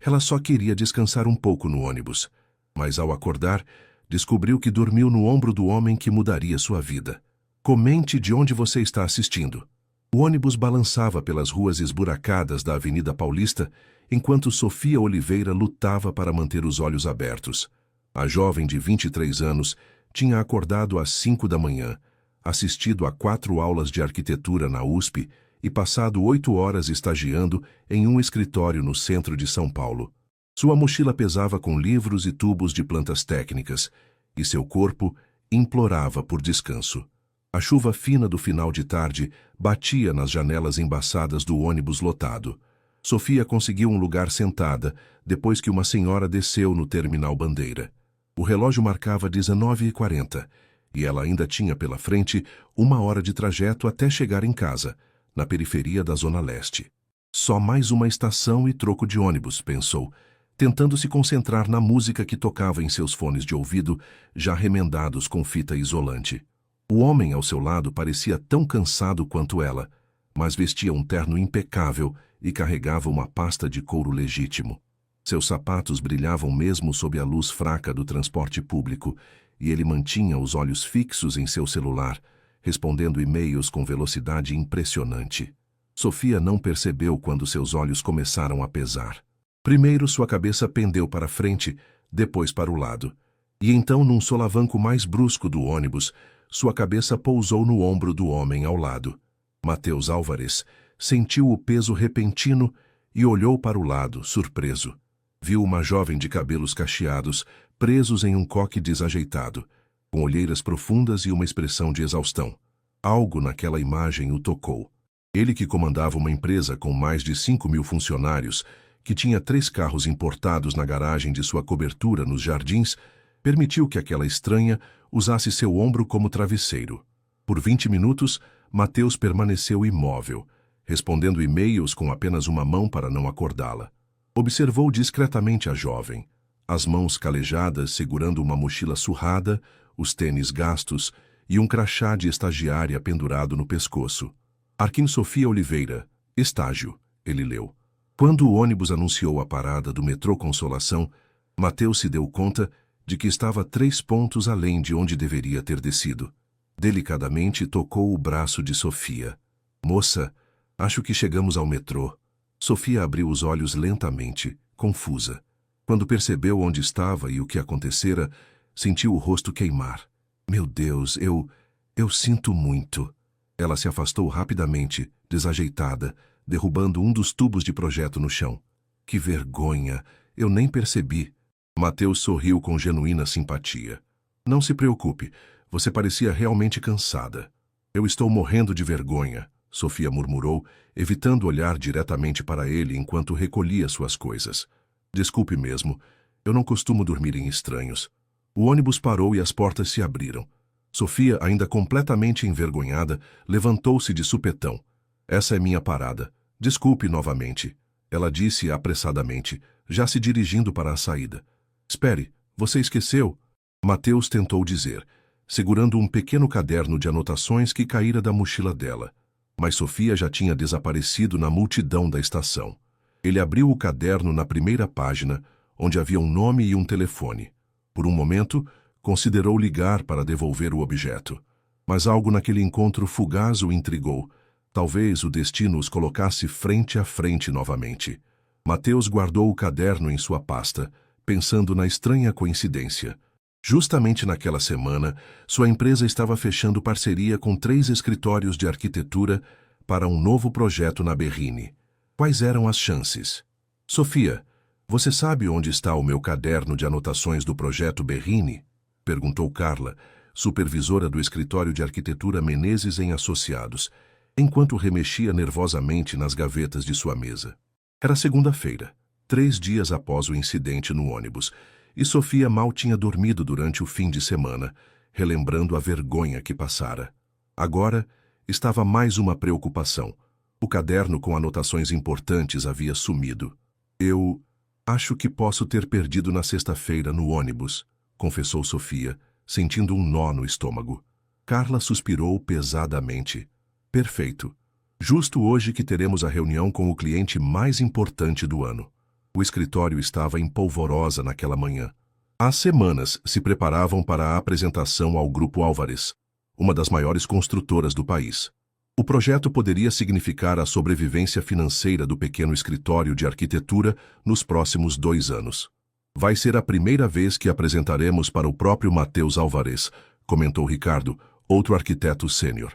Ela só queria descansar um pouco no ônibus, mas ao acordar, descobriu que dormiu no ombro do homem que mudaria sua vida. Comente de onde você está assistindo. O ônibus balançava pelas ruas esburacadas da Avenida Paulista, enquanto Sofia Oliveira lutava para manter os olhos abertos. A jovem de 23 anos tinha acordado às 5 da manhã, assistido a 4 aulas de arquitetura na USP e passado 8 horas estagiando em um escritório no centro de São Paulo. Sua mochila pesava com livros e tubos de plantas técnicas, e seu corpo implorava por descanso. A chuva fina do final de tarde batia nas janelas embaçadas do ônibus lotado. Sofia conseguiu um lugar sentada, depois que uma senhora desceu no terminal Bandeira. O relógio marcava 19h40, e ela ainda tinha pela frente 1 hora de trajeto até chegar em casa, na periferia da Zona Leste. Só mais uma estação e troco de ônibus, pensou, tentando se concentrar na música que tocava em seus fones de ouvido, já remendados com fita isolante. O homem ao seu lado parecia tão cansado quanto ela, mas vestia um terno impecável e carregava uma pasta de couro legítimo. Seus sapatos brilhavam mesmo sob a luz fraca do transporte público, e ele mantinha os olhos fixos em seu celular, respondendo e-mails com velocidade impressionante. Sofia não percebeu quando seus olhos começaram a pesar. Primeiro sua cabeça pendeu para frente, depois para o lado. E então, num solavanco mais brusco do ônibus, sua cabeça pousou no ombro do homem ao lado. Matheus Álvares sentiu o peso repentino e olhou para o lado, surpreso. Viu uma jovem de cabelos cacheados, presos em um coque desajeitado, com olheiras profundas e uma expressão de exaustão. Algo naquela imagem o tocou. Ele, que comandava uma empresa com mais de 5.000 funcionários, que tinha 3 carros importados na garagem de sua cobertura nos Jardins, permitiu que aquela estranha usasse seu ombro como travesseiro. Por 20 minutos, Matheus permaneceu imóvel, respondendo e-mails com apenas uma mão para não acordá-la. Observou discretamente a jovem, as mãos calejadas segurando uma mochila surrada, os tênis gastos e um crachá de estagiária pendurado no pescoço. Arquim Sofia Oliveira, estágio, ele leu. Quando o ônibus anunciou a parada do metrô Consolação, Matheus se deu conta de que estava 3 pontos além de onde deveria ter descido. Delicadamente tocou o braço de Sofia. Moça, acho que chegamos ao metrô. Sofia abriu os olhos lentamente, confusa. Quando percebeu onde estava e o que acontecera, sentiu o rosto queimar. Meu Deus, eu sinto muito. Ela se afastou rapidamente, desajeitada, derrubando um dos tubos de projeto no chão. Que vergonha! Eu nem percebi. Matheus sorriu com genuína simpatia. Não se preocupe, você parecia realmente cansada. Eu estou morrendo de vergonha, Sofia murmurou, evitando olhar diretamente para ele enquanto recolhia suas coisas. Desculpe mesmo, eu não costumo dormir em estranhos. O ônibus parou e as portas se abriram. Sofia, ainda completamente envergonhada, levantou-se de supetão. Essa é minha parada. Desculpe novamente, ela disse apressadamente, já se dirigindo para a saída. Espere, você esqueceu? Matheus tentou dizer, segurando um pequeno caderno de anotações que caíra da mochila dela. Mas Sofia já tinha desaparecido na multidão da estação. Ele abriu o caderno na primeira página, onde havia um nome e um telefone. Por um momento, considerou ligar para devolver o objeto. Mas algo naquele encontro fugaz o intrigou. Talvez o destino os colocasse frente a frente novamente. Matheus guardou o caderno em sua pasta, pensando na estranha coincidência. Justamente naquela semana, sua empresa estava fechando parceria com 3 escritórios de arquitetura para um novo projeto na Berrini. Quais eram as chances? Sofia, você sabe onde está o meu caderno de anotações do projeto Berrini? Perguntou Carla, supervisora do escritório de arquitetura Menezes em Associados, enquanto remexia nervosamente nas gavetas de sua mesa. Era segunda-feira, 3 dias após o incidente no ônibus, e Sofia mal tinha dormido durante o fim de semana, relembrando a vergonha que passara. Agora, estava mais uma preocupação. O caderno com anotações importantes havia sumido. Eu acho que posso ter perdido na sexta-feira no ônibus, confessou Sofia, sentindo um nó no estômago. Carla suspirou pesadamente. Perfeito. Justo hoje que teremos a reunião com o cliente mais importante do ano. O escritório estava em polvorosa naquela manhã. Há semanas se preparavam para a apresentação ao Grupo Álvares, uma das maiores construtoras do país. O projeto poderia significar a sobrevivência financeira do pequeno escritório de arquitetura nos próximos 2 anos. Vai ser a primeira vez que apresentaremos para o próprio Matheus Álvares, comentou Ricardo, outro arquiteto sênior.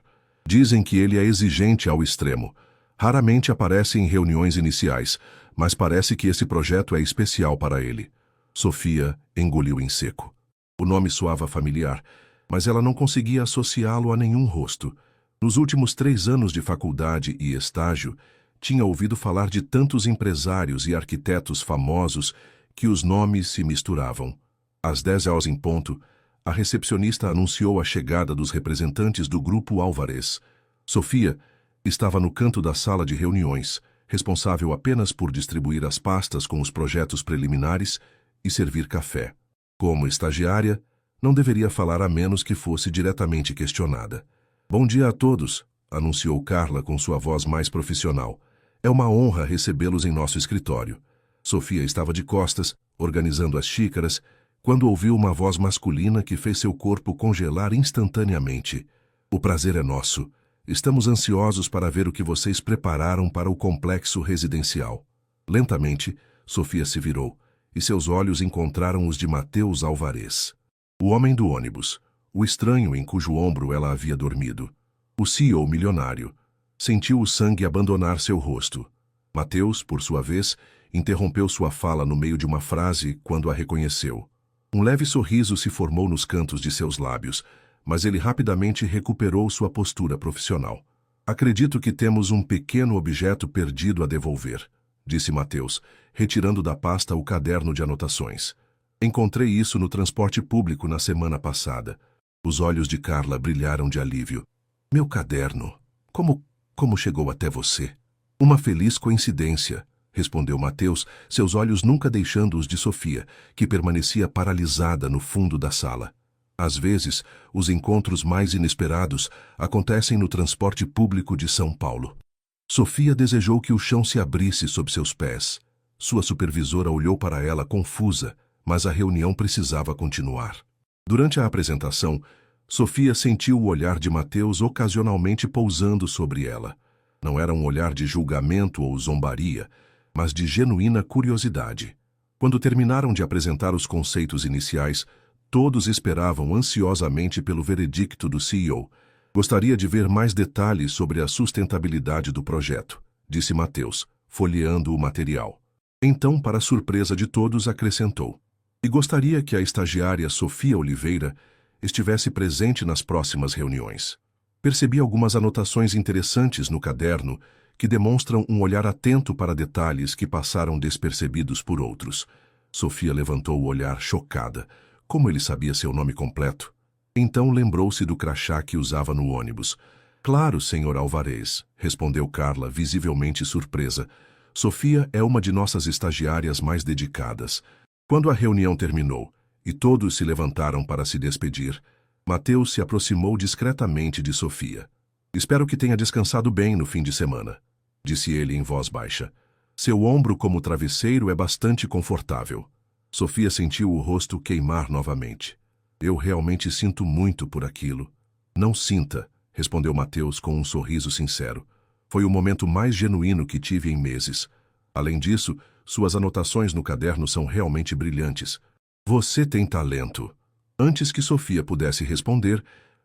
Dizem que ele é exigente ao extremo. Raramente aparece em reuniões iniciais, mas parece que esse projeto é especial para ele. Sofia engoliu em seco. O nome soava familiar, mas ela não conseguia associá-lo a nenhum rosto. Nos últimos 3 anos de faculdade e estágio, tinha ouvido falar de tantos empresários e arquitetos famosos que os nomes se misturavam. Às 10h em ponto, a recepcionista anunciou a chegada dos representantes do Grupo Álvares. Sofia estava no canto da sala de reuniões, responsável apenas por distribuir as pastas com os projetos preliminares e servir café. Como estagiária, não deveria falar a menos que fosse diretamente questionada. Bom dia a todos, anunciou Carla com sua voz mais profissional. É uma honra recebê-los em nosso escritório. Sofia estava de costas, organizando as xícaras, quando ouviu uma voz masculina que fez seu corpo congelar instantaneamente. O prazer é nosso. Estamos ansiosos para ver o que vocês prepararam para o complexo residencial. Lentamente, Sofia se virou, e seus olhos encontraram os de Matheus Álvares. O homem do ônibus, o estranho em cujo ombro ela havia dormido. O CEO milionário. Sentiu o sangue abandonar seu rosto. Matheus, por sua vez, interrompeu sua fala no meio de uma frase quando a reconheceu. Um leve sorriso se formou nos cantos de seus lábios, mas ele rapidamente recuperou sua postura profissional. Acredito que temos um pequeno objeto perdido a devolver, disse Matheus, retirando da pasta o caderno de anotações. Encontrei isso no transporte público na semana passada. Os olhos de Carla brilharam de alívio. Meu caderno? Como chegou até você? Uma feliz coincidência, respondeu Matheus, seus olhos nunca deixando os de Sofia, que permanecia paralisada no fundo da sala. Às vezes, os encontros mais inesperados acontecem no transporte público de São Paulo. Sofia desejou que o chão se abrisse sob seus pés. Sua supervisora olhou para ela confusa, mas a reunião precisava continuar. Durante a apresentação, Sofia sentiu o olhar de Matheus ocasionalmente pousando sobre ela. Não era um olhar de julgamento ou zombaria, mas de genuína curiosidade. Quando terminaram de apresentar os conceitos iniciais, todos esperavam ansiosamente pelo veredicto do CEO. Gostaria de ver mais detalhes sobre a sustentabilidade do projeto, disse Matheus, folheando o material. Então, para surpresa de todos, acrescentou. E gostaria que a estagiária Sofia Oliveira estivesse presente nas próximas reuniões. Percebi algumas anotações interessantes no caderno que demonstram um olhar atento para detalhes que passaram despercebidos por outros. Sofia levantou o olhar chocada. Como ele sabia seu nome completo? Então lembrou-se do crachá que usava no ônibus. Claro, senhor Álvares, respondeu Carla, visivelmente surpresa. Sofia é uma de nossas estagiárias mais dedicadas. Quando a reunião terminou e todos se levantaram para se despedir, Matheus se aproximou discretamente de Sofia. Espero que tenha descansado bem no fim de semana, disse ele em voz baixa. Seu ombro como travesseiro é bastante confortável. Sofia sentiu o rosto queimar novamente. Eu realmente sinto muito por aquilo. Não sinta, respondeu Matheus com um sorriso sincero. Foi o momento mais genuíno que tive em meses. Além disso, suas anotações no caderno são realmente brilhantes. Você tem talento. Antes que Sofia pudesse responder,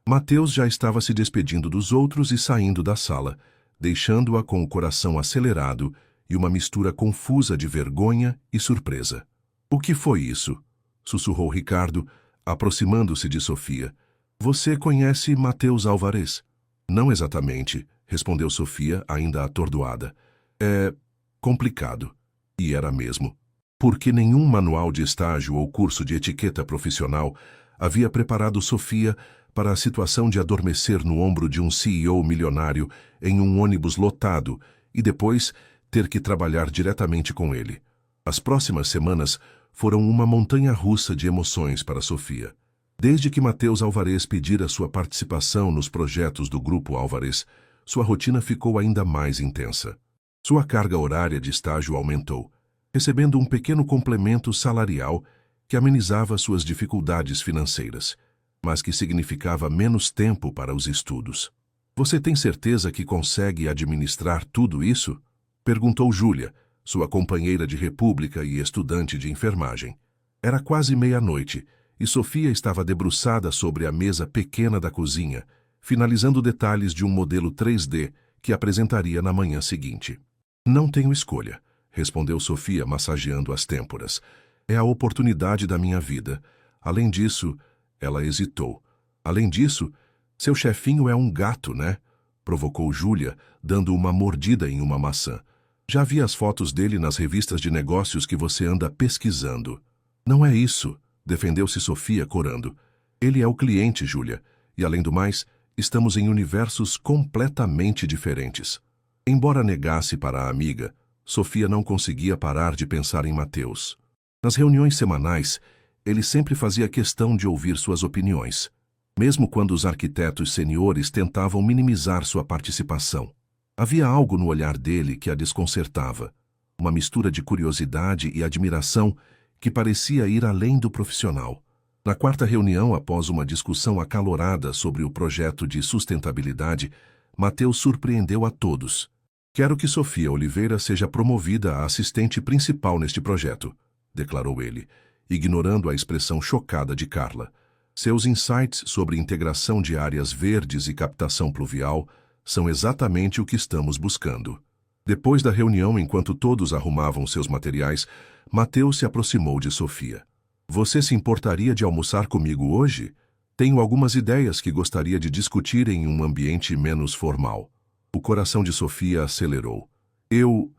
Matheus já estava se despedindo dos outros e saindo da sala, deixando-a com o coração acelerado e uma mistura confusa de vergonha e surpresa. O que foi isso? Sussurrou Ricardo, aproximando-se de Sofia. Você conhece Matheus Álvares? Não exatamente, respondeu Sofia, ainda atordoada. É complicado. E era mesmo. Porque nenhum manual de estágio ou curso de etiqueta profissional havia preparado Sofia para a situação de adormecer no ombro de um CEO milionário em um ônibus lotado e depois ter que trabalhar diretamente com ele. As próximas semanas foram uma montanha-russa de emoções para Sofia. Desde que Matheus Álvares pedira sua participação nos projetos do Grupo Álvares, sua rotina ficou ainda mais intensa. Sua carga horária de estágio aumentou. recebendo um pequeno complemento salarial que amenizava suas dificuldades financeiras, mas que significava menos tempo para os estudos. Você tem certeza que consegue administrar tudo isso? Perguntou Júlia, sua companheira de república e estudante de enfermagem. Era quase meia-noite e Sofia estava debruçada sobre a mesa pequena da cozinha, finalizando detalhes de um modelo 3D que apresentaria na manhã seguinte. Não tenho escolha, respondeu Sofia, massageando as têmporas. É a oportunidade da minha vida. Além disso, ela hesitou. Além disso, seu chefinho é um gato, né? Provocou Júlia, dando uma mordida em uma maçã. Já vi as fotos dele nas revistas de negócios que você anda pesquisando. Não é isso, defendeu-se Sofia, corando. Ele é o cliente, Júlia, e além do mais, estamos em universos completamente diferentes. Embora negasse para a amiga, Sofia não conseguia parar de pensar em Mateus. Nas reuniões semanais, ele sempre fazia questão de ouvir suas opiniões, mesmo quando os arquitetos seniores tentavam minimizar sua participação. Havia algo no olhar dele que a desconcertava, uma mistura de curiosidade e admiração que parecia ir além do profissional. Na quarta reunião, após uma discussão acalorada sobre o projeto de sustentabilidade, Mateus surpreendeu a todos. Quero que Sofia Oliveira seja promovida a assistente principal neste projeto, declarou ele, ignorando a expressão chocada de Carla. Seus insights sobre integração de áreas verdes e captação pluvial são exatamente o que estamos buscando. Depois da reunião, enquanto todos arrumavam seus materiais, Mateus se aproximou de Sofia. Você se importaria de almoçar comigo hoje? Tenho algumas ideias que gostaria de discutir em um ambiente menos formal. O coração de Sofia acelerou. Eu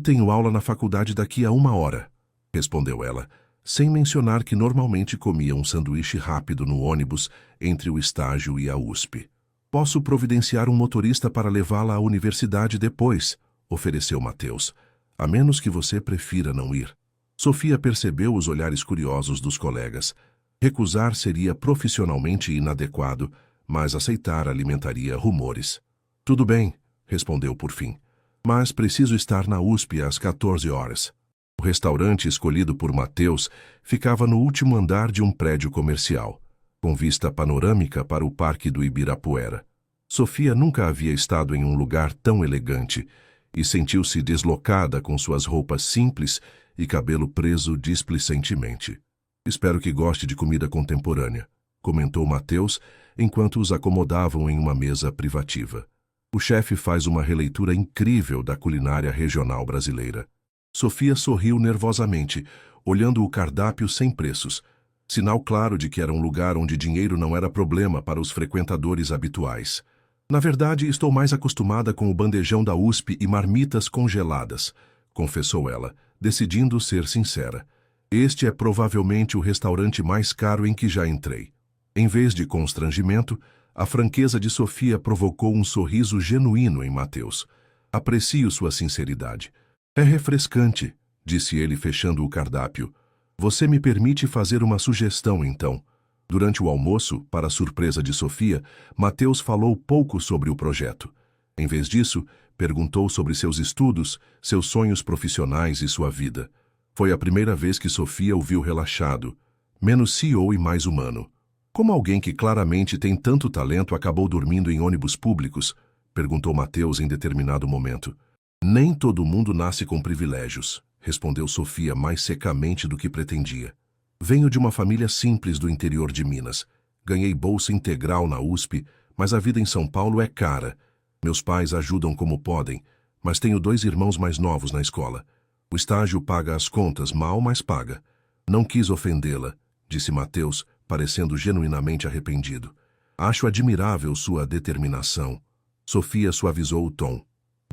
tenho aula na faculdade daqui a 1 hora, respondeu ela, sem mencionar que normalmente comia um sanduíche rápido no ônibus entre o estágio e a USP. Posso providenciar um motorista para levá-la à universidade depois, ofereceu Mateus, a menos que você prefira não ir. Sofia percebeu os olhares curiosos dos colegas. Recusar seria profissionalmente inadequado, mas aceitar alimentaria rumores. Tudo bem, respondeu por fim, mas preciso estar na USP às 14 horas. O restaurante escolhido por Mateus ficava no último andar de um prédio comercial, com vista panorâmica para o Parque do Ibirapuera. Sofia nunca havia estado em um lugar tão elegante e sentiu-se deslocada com suas roupas simples e cabelo preso displicentemente. Espero que goste de comida contemporânea, comentou Mateus enquanto os acomodavam em uma mesa privativa. O chefe faz uma releitura incrível da culinária regional brasileira. Sofia sorriu nervosamente, olhando o cardápio sem preços, sinal claro de que era um lugar onde dinheiro não era problema para os frequentadores habituais. Na verdade, estou mais acostumada com o bandejão da USP e marmitas congeladas, confessou ela, decidindo ser sincera. Este é provavelmente o restaurante mais caro em que já entrei. Em vez de constrangimento, a franqueza de Sofia provocou um sorriso genuíno em Mateus. Aprecio sua sinceridade. É refrescante, disse ele fechando o cardápio. Você me permite fazer uma sugestão, então? Durante o almoço, para a surpresa de Sofia, Mateus falou pouco sobre o projeto. Em vez disso, perguntou sobre seus estudos, seus sonhos profissionais e sua vida. Foi a primeira vez que Sofia o viu relaxado, menos CEO e mais humano. Como alguém que claramente tem tanto talento acabou dormindo em ônibus públicos? Perguntou Mateus em determinado momento. Nem todo mundo nasce com privilégios, respondeu Sofia mais secamente do que pretendia. Venho de uma família simples do interior de Minas. Ganhei bolsa integral na USP, mas a vida em São Paulo é cara. Meus pais ajudam como podem, mas tenho 2 irmãos mais novos na escola. O estágio paga as contas, mal, mas paga. Não quis ofendê-la, disse Mateus, parecendo genuinamente arrependido. Acho admirável sua determinação. Sofia suavizou o tom.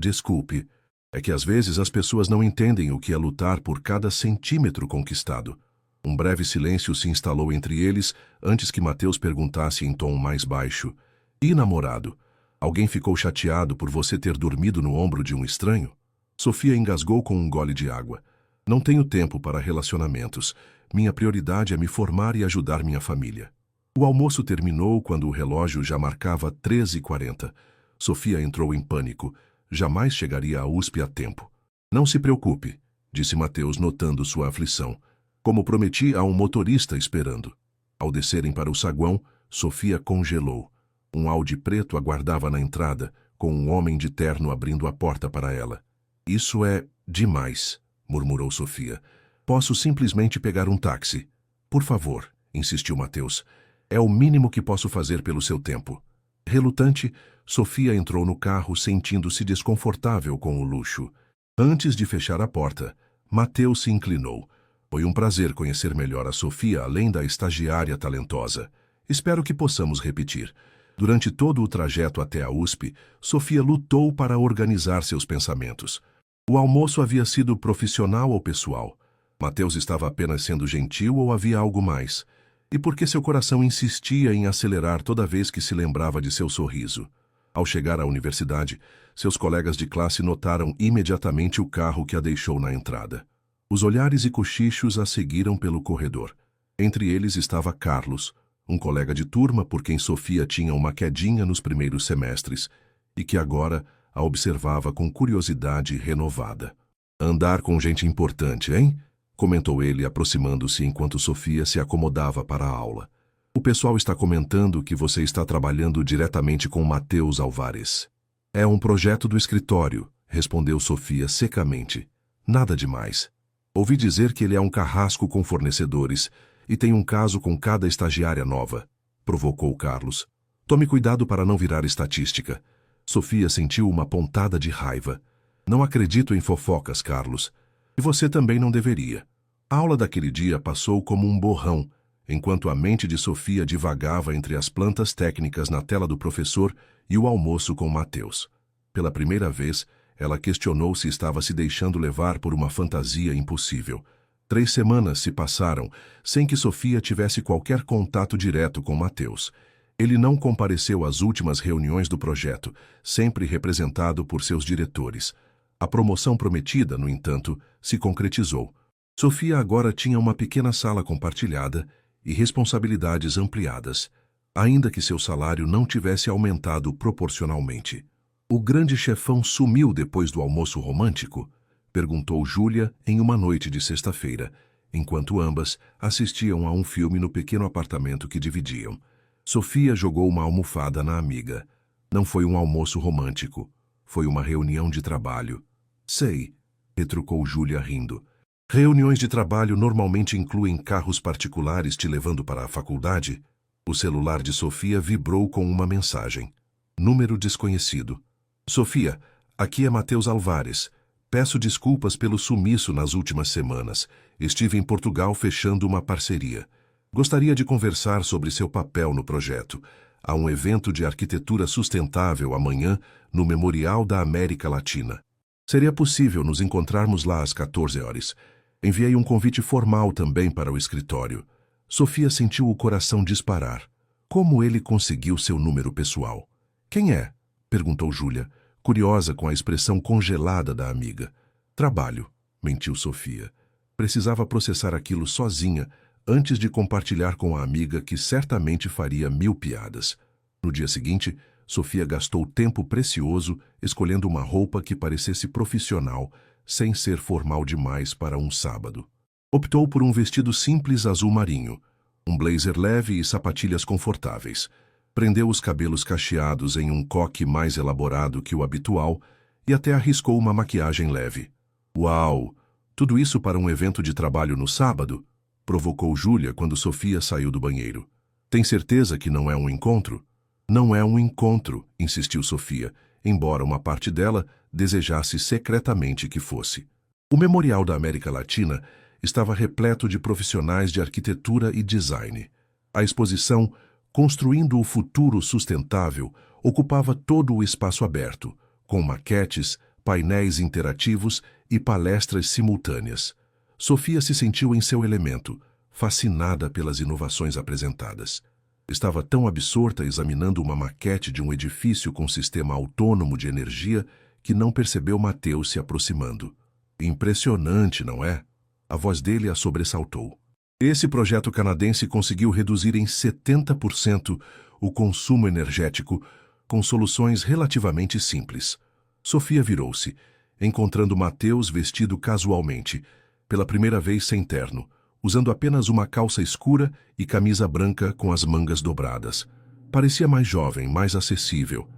Desculpe, é que às vezes as pessoas não entendem o que é lutar por cada centímetro conquistado. Um breve silêncio se instalou entre eles antes que Mateus perguntasse em tom mais baixo. E namorado? Alguém ficou chateado por você ter dormido no ombro de um estranho? Sofia engasgou com um gole de água. Não tenho tempo para relacionamentos. Minha prioridade é me formar e ajudar minha família. O almoço terminou quando o relógio já marcava 13h40. Sofia entrou em pânico. Jamais chegaria à USP a tempo. Não se preocupe, disse Mateus, notando sua aflição. Como prometi, há um motorista esperando. Ao descerem para o saguão, Sofia congelou. Um Audi preto aguardava na entrada, com um homem de terno abrindo a porta para ela. Isso é demais, murmurou Sofia. Posso simplesmente pegar um táxi. Por favor, insistiu Mateus. É o mínimo que posso fazer pelo seu tempo. Relutante, Sofia entrou no carro, sentindo-se desconfortável com o luxo. Antes de fechar a porta, Mateus se inclinou. Foi um prazer conhecer melhor a Sofia, além da estagiária talentosa. Espero que possamos repetir. Durante todo o trajeto até a USP, Sofia lutou para organizar seus pensamentos. O almoço havia sido profissional ou pessoal? Mateus estava apenas sendo gentil ou havia algo mais? E por que seu coração insistia em acelerar toda vez que se lembrava de seu sorriso? Ao chegar à universidade, seus colegas de classe notaram imediatamente o carro que a deixou na entrada. Os olhares e cochichos a seguiram pelo corredor. Entre eles estava Carlos, um colega de turma por quem Sofia tinha uma quedinha nos primeiros semestres e que agora a observava com curiosidade renovada. Andar com gente importante, hein? Comentou ele, aproximando-se enquanto Sofia se acomodava para a aula. O pessoal está comentando que você está trabalhando diretamente com Mateus Alvares. É um projeto do escritório, respondeu Sofia secamente. Nada demais. Ouvi dizer que ele é um carrasco com fornecedores e tem um caso com cada estagiária nova, provocou Carlos. Tome cuidado para não virar estatística. Sofia sentiu uma pontada de raiva. Não acredito em fofocas, Carlos. E você também não deveria. A aula daquele dia passou como um borrão, enquanto a mente de Sofia divagava entre as plantas técnicas na tela do professor e o almoço com Mateus. Pela primeira vez, ela questionou se estava se deixando levar por uma fantasia impossível. 3 semanas se passaram sem que Sofia tivesse qualquer contato direto com Mateus. Ele não compareceu às últimas reuniões do projeto, sempre representado por seus diretores. A promoção prometida, no entanto, se concretizou. Sofia agora tinha uma pequena sala compartilhada e responsabilidades ampliadas, ainda que seu salário não tivesse aumentado proporcionalmente. O grande chefão sumiu depois do almoço romântico? Perguntou Júlia em uma noite de sexta-feira, enquanto ambas assistiam a um filme no pequeno apartamento que dividiam. Sofia jogou uma almofada na amiga. Não foi um almoço romântico. Foi uma reunião de trabalho. Sei, retrucou Júlia rindo. Reuniões de trabalho normalmente incluem carros particulares te levando para a faculdade? O celular de Sofia vibrou com uma mensagem. Número desconhecido. Sofia, aqui é Mateus Alvares. Peço desculpas pelo sumiço nas últimas semanas. Estive em Portugal fechando uma parceria. Gostaria de conversar sobre seu papel no projeto. Há um evento de arquitetura sustentável amanhã no Memorial da América Latina. Seria possível nos encontrarmos lá às 14 horas. Enviei um convite formal também para o escritório. Sofia sentiu o coração disparar. Como ele conseguiu seu número pessoal? Quem é? Perguntou Júlia, curiosa com a expressão congelada da amiga. Trabalho, mentiu Sofia. Precisava processar aquilo sozinha antes de compartilhar com a amiga que certamente faria 1000 piadas. No dia seguinte, Sofia gastou tempo precioso escolhendo uma roupa que parecesse profissional, sem ser formal demais para um sábado. Optou por um vestido simples azul marinho, um blazer leve e sapatilhas confortáveis. Prendeu os cabelos cacheados em um coque mais elaborado que o habitual e até arriscou uma maquiagem leve. Uau! Tudo isso para um evento de trabalho no sábado? Provocou Júlia quando Sofia saiu do banheiro. Tem certeza que não é um encontro? Não é um encontro, insistiu Sofia, embora uma parte dela desejasse secretamente que fosse. O Memorial da América Latina estava repleto de profissionais de arquitetura e design. A exposição Construindo o Futuro Sustentável ocupava todo o espaço aberto, com maquetes, painéis interativos e palestras simultâneas. Sofia se sentiu em seu elemento, fascinada pelas inovações apresentadas. Estava tão absorta examinando uma maquete de um edifício com sistema autônomo de energia que não percebeu Mateus se aproximando. Impressionante, não é? A voz dele a sobressaltou. Esse projeto canadense conseguiu reduzir em 70% o consumo energético com soluções relativamente simples. Sofia virou-se. encontrando Mateus vestido casualmente, pela primeira vez sem terno, usando apenas uma calça escura e camisa branca com as mangas dobradas. Parecia mais jovem, mais acessível.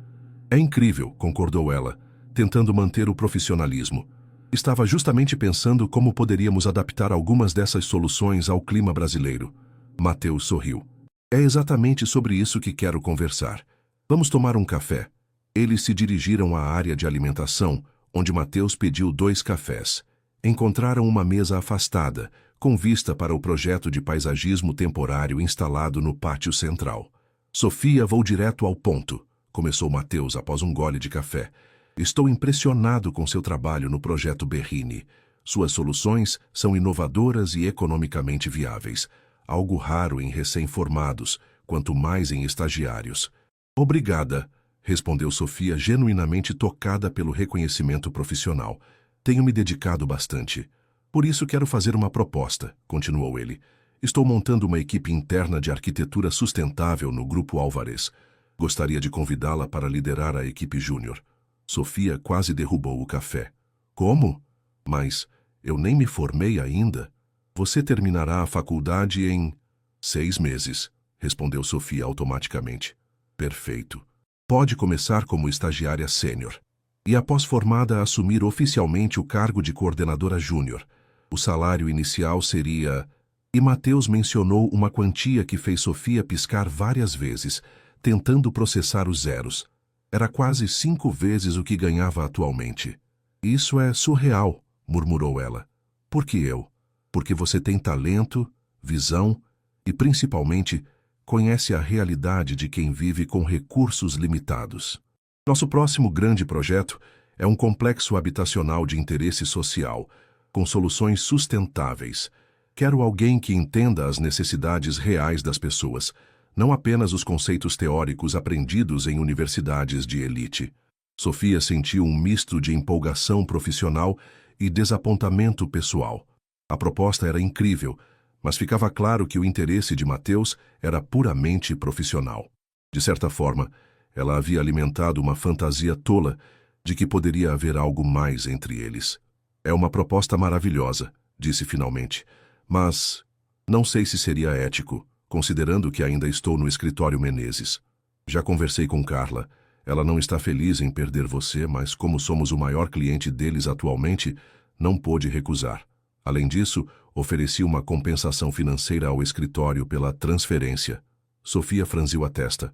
É incrível, concordou ela, tentando manter o profissionalismo. Estava justamente pensando como poderíamos adaptar algumas dessas soluções ao clima brasileiro. Mateus sorriu. É exatamente sobre isso que quero conversar. Vamos tomar um café. Eles se dirigiram à área de alimentação, onde Mateus pediu 2 cafés. Encontraram uma mesa afastada, com vista para o projeto de paisagismo temporário instalado no pátio central. Sofia, vou direto ao ponto, começou Mateus após um gole de café. Estou impressionado com seu trabalho no projeto Berrini. Suas soluções são inovadoras e economicamente viáveis, algo raro em recém-formados, quanto mais em estagiários. Obrigada, respondeu Sofia, genuinamente tocada pelo reconhecimento profissional. Tenho me dedicado bastante. Por isso quero fazer uma proposta, continuou ele. Estou montando uma equipe interna de arquitetura sustentável no Grupo Álvares. Gostaria de convidá-la para liderar a equipe júnior. Sofia quase derrubou o café. Como? Mas eu nem me formei ainda. Você terminará a faculdade em 6 meses, respondeu Sofia automaticamente. Perfeito. Pode começar como estagiária sênior. E após formada assumir oficialmente o cargo de coordenadora júnior. O salário inicial seria... E Mateus mencionou uma quantia que fez Sofia piscar várias vezes, tentando processar os zeros. Era quase 5 vezes o que ganhava atualmente. Isso é surreal, murmurou ela. Por que eu? Porque você tem talento, visão e, principalmente, conhece a realidade de quem vive com recursos limitados. Nosso próximo grande projeto é um complexo habitacional de interesse social, com soluções sustentáveis. Quero alguém que entenda as necessidades reais das pessoas, não apenas os conceitos teóricos aprendidos em universidades de elite. Sofia sentiu um misto de empolgação profissional e desapontamento pessoal. A proposta era incrível, mas ficava claro que o interesse de Mateus era puramente profissional. De certa forma, ela havia alimentado uma fantasia tola de que poderia haver algo mais entre eles. É uma proposta maravilhosa, disse finalmente, mas não sei se seria ético, considerando que ainda estou no escritório Menezes. Já conversei com Carla. Ela não está feliz em perder você, mas como somos o maior cliente deles atualmente, não pôde recusar. Além disso, ofereci uma compensação financeira ao escritório pela transferência. Sofia franziu a testa.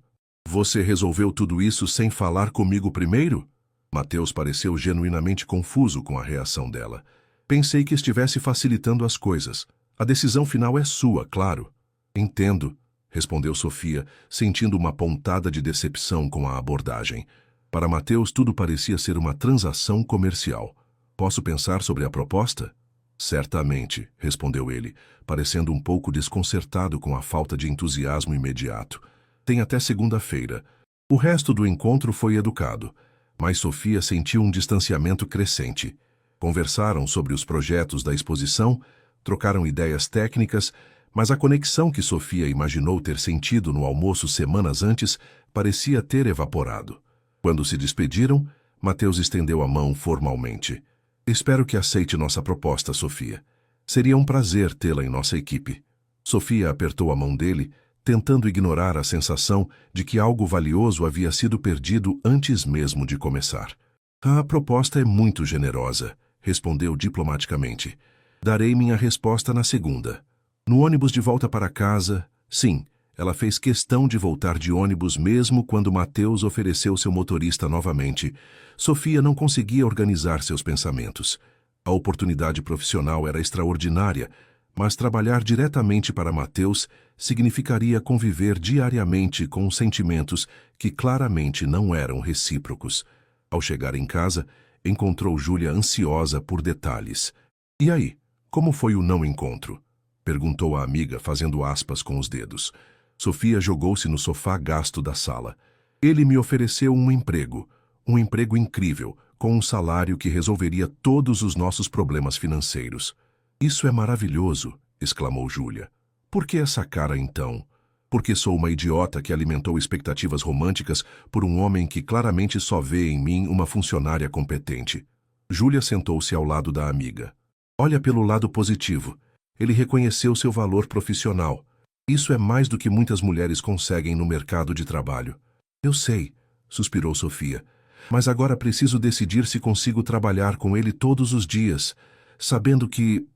Você resolveu tudo isso sem falar comigo primeiro? Mateus pareceu genuinamente confuso com a reação dela. Pensei que estivesse facilitando as coisas. A decisão final é sua, claro. Entendo, respondeu Sofia, sentindo uma pontada de decepção com a abordagem. Para Mateus, tudo parecia ser uma transação comercial. Posso pensar sobre a proposta? Certamente, respondeu ele, parecendo um pouco desconcertado com a falta de entusiasmo imediato. Tem até segunda-feira. O resto do encontro foi educado, mas Sofia sentiu um distanciamento crescente. Conversaram sobre os projetos da exposição, trocaram ideias técnicas, mas a conexão que Sofia imaginou ter sentido no almoço semanas antes parecia ter evaporado. Quando se despediram, Mateus estendeu a mão formalmente. Espero que aceite nossa proposta, Sofia. Seria um prazer tê-la em nossa equipe. Sofia apertou a mão dele, tentando ignorar a sensação de que algo valioso havia sido perdido antes mesmo de começar. A proposta é muito generosa, respondeu diplomaticamente. Darei minha resposta na segunda. No ônibus de volta para casa, sim, ela fez questão de voltar de ônibus mesmo quando Mateus ofereceu seu motorista novamente. Sofia não conseguia organizar seus pensamentos. A oportunidade profissional era extraordinária, mas trabalhar diretamente para Mateus significaria conviver diariamente com sentimentos que claramente não eram recíprocos. Ao chegar em casa, encontrou Júlia ansiosa por detalhes. E aí, como foi o não encontro? Perguntou a amiga, fazendo aspas com os dedos. Sofia jogou-se no sofá gasto da sala. Ele me ofereceu um emprego incrível, com um salário que resolveria todos os nossos problemas financeiros. Isso é maravilhoso, exclamou Júlia. Por que essa cara então? Porque sou uma idiota que alimentou expectativas românticas por um homem que claramente só vê em mim uma funcionária competente. Júlia sentou-se ao lado da amiga. Olha pelo lado positivo. Ele reconheceu seu valor profissional. Isso é mais do que muitas mulheres conseguem no mercado de trabalho. Eu sei, suspirou Sofia. Mas agora preciso decidir se consigo trabalhar com ele todos os dias, sabendo que,